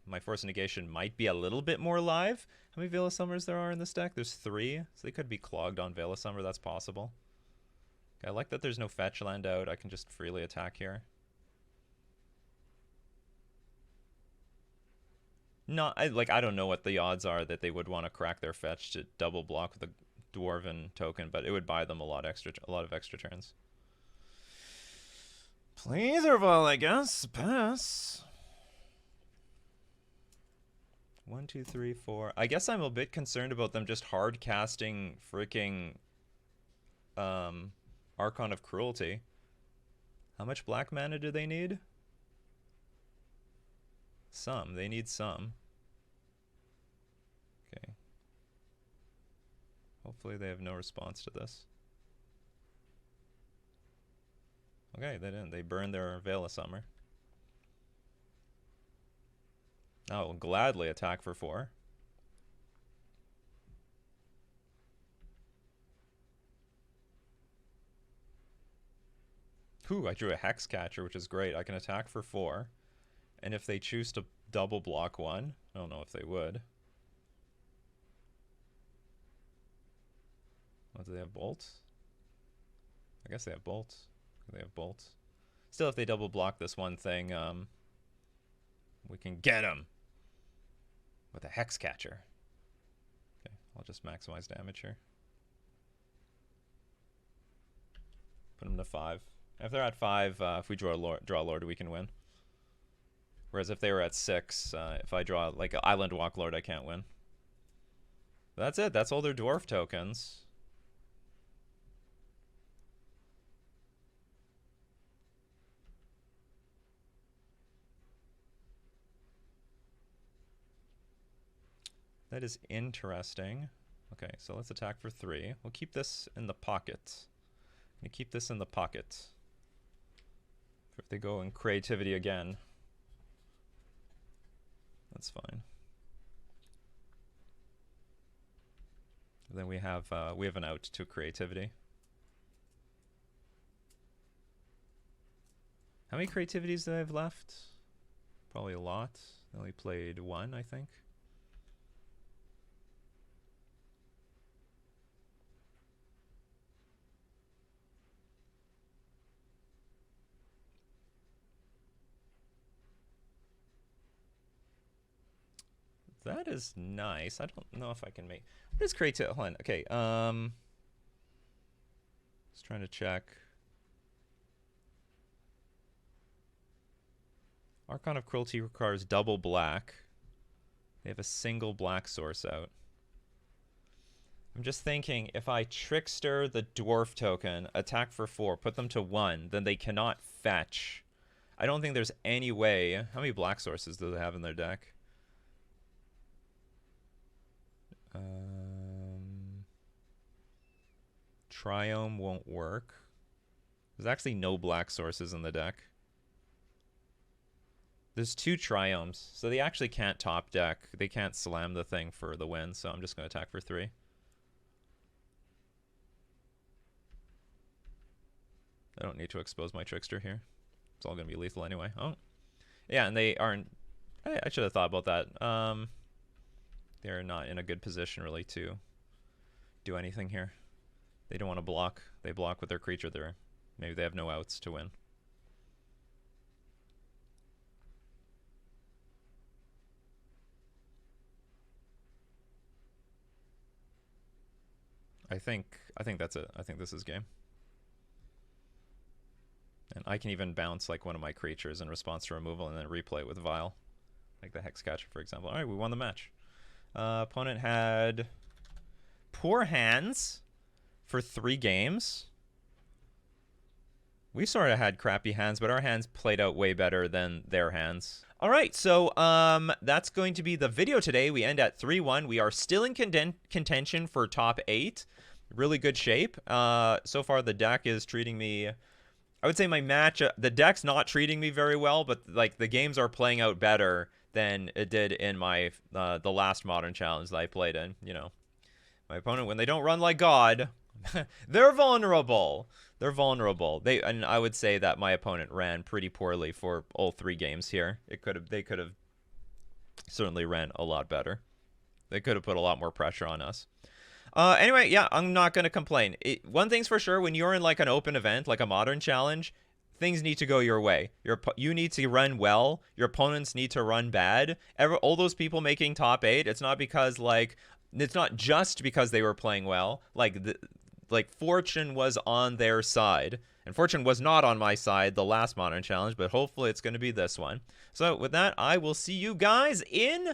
my Force Negation might be a little bit more live. How many Veil of Summers there are in this deck? There's 3, so they could be clogged on Veil of Summer. That's possible. Okay, I like that there's no fetch land out. I can just freely attack here. I don't know what the odds are that they would want to crack their fetch to double block with a Dwarven token, but it would buy them a lot of extra turns. Play Etherval, I guess. Pass. 1, 2, 3, 4. I guess I'm a bit concerned about them just hard casting freaking Archon of Cruelty. How much black mana do they need? Some. They need some. Okay. Hopefully they have no response to this. Okay, they didn't. They burned their Veil of Summer. I will gladly attack for 4. Ooh, I drew a Hex Catcher, which is great. I can attack for 4. And if they choose to double block 1, I don't know if they would. Oh, do they have bolts? I guess they have bolts. They have bolts. Still, if they double block this one thing, we can get them with a Hex Catcher. Okay, I'll just maximize damage here. Put them to 5. If they're at 5, if we draw a Lord, we can win. Whereas if they were at 6, if I draw like an Island Walk Lord, I can't win. But that's it. That's all their dwarf tokens. That is interesting. Okay, so let's attack for 3. We'll keep this in the pocket. I'm gonna keep this in the pocket. If they go in creativity again, that's fine. Then we have an out to creativity. How many creativities do I have left? Probably a lot. I only played one, I think. That is nice. I don't know if I can make... What is creative? Hold on. Okay, just trying to check. Archon of Cruelty requires double black. They have a single black source out. I'm just thinking, if I Trickster the Dwarf token, attack for 4, put them to 1, then they cannot fetch. I don't think there's any way... How many black sources do they have in their deck? Triome won't work. There's actually no black sources in the deck. There's 2 Triomes, so they actually can't top deck. They can't slam the thing for the win, so I'm just going to attack for 3. I don't need to expose my Trickster here. It's all going to be lethal anyway. Oh. Yeah, and they aren't... I should have thought about that. They're not in a good position, really, to do anything here. They don't want to block. They block with their creature there. Maybe they have no outs to win. I think that's it. I think this is game. And I can even bounce like one of my creatures in response to removal and then replay it with Vile. Like the Hexcatcher, for example. Alright, we won the match. Opponent had poor hands for 3 games. We sort of had crappy hands, but our hands played out way better than their hands. All right, so that's going to be the video today. We end at 3-1. We are still in contention for top 8. Really good shape. So far, the deck is treating me... I would say my match... the deck's not treating me very well, but like the games are playing out better than it did in my the last Modern Challenge that I played in. You know, my opponent, when they don't run like God, they're vulnerable. They're vulnerable. And I would say that my opponent ran pretty poorly for all 3 games here. They could have certainly ran a lot better. They could have put a lot more pressure on us. Anyway, yeah, I'm not going to complain. One thing's for sure, when you're in like an open event, like a Modern Challenge, things need to go your way. You need to run well. Your opponents need to run bad. All those people making top 8, it's not because like... It's not just because they were playing well. Like fortune was on their side, and fortune was not on my side the last Modern Challenge, but hopefully it's going to be this one. So with that, I will see you guys in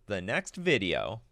the next video.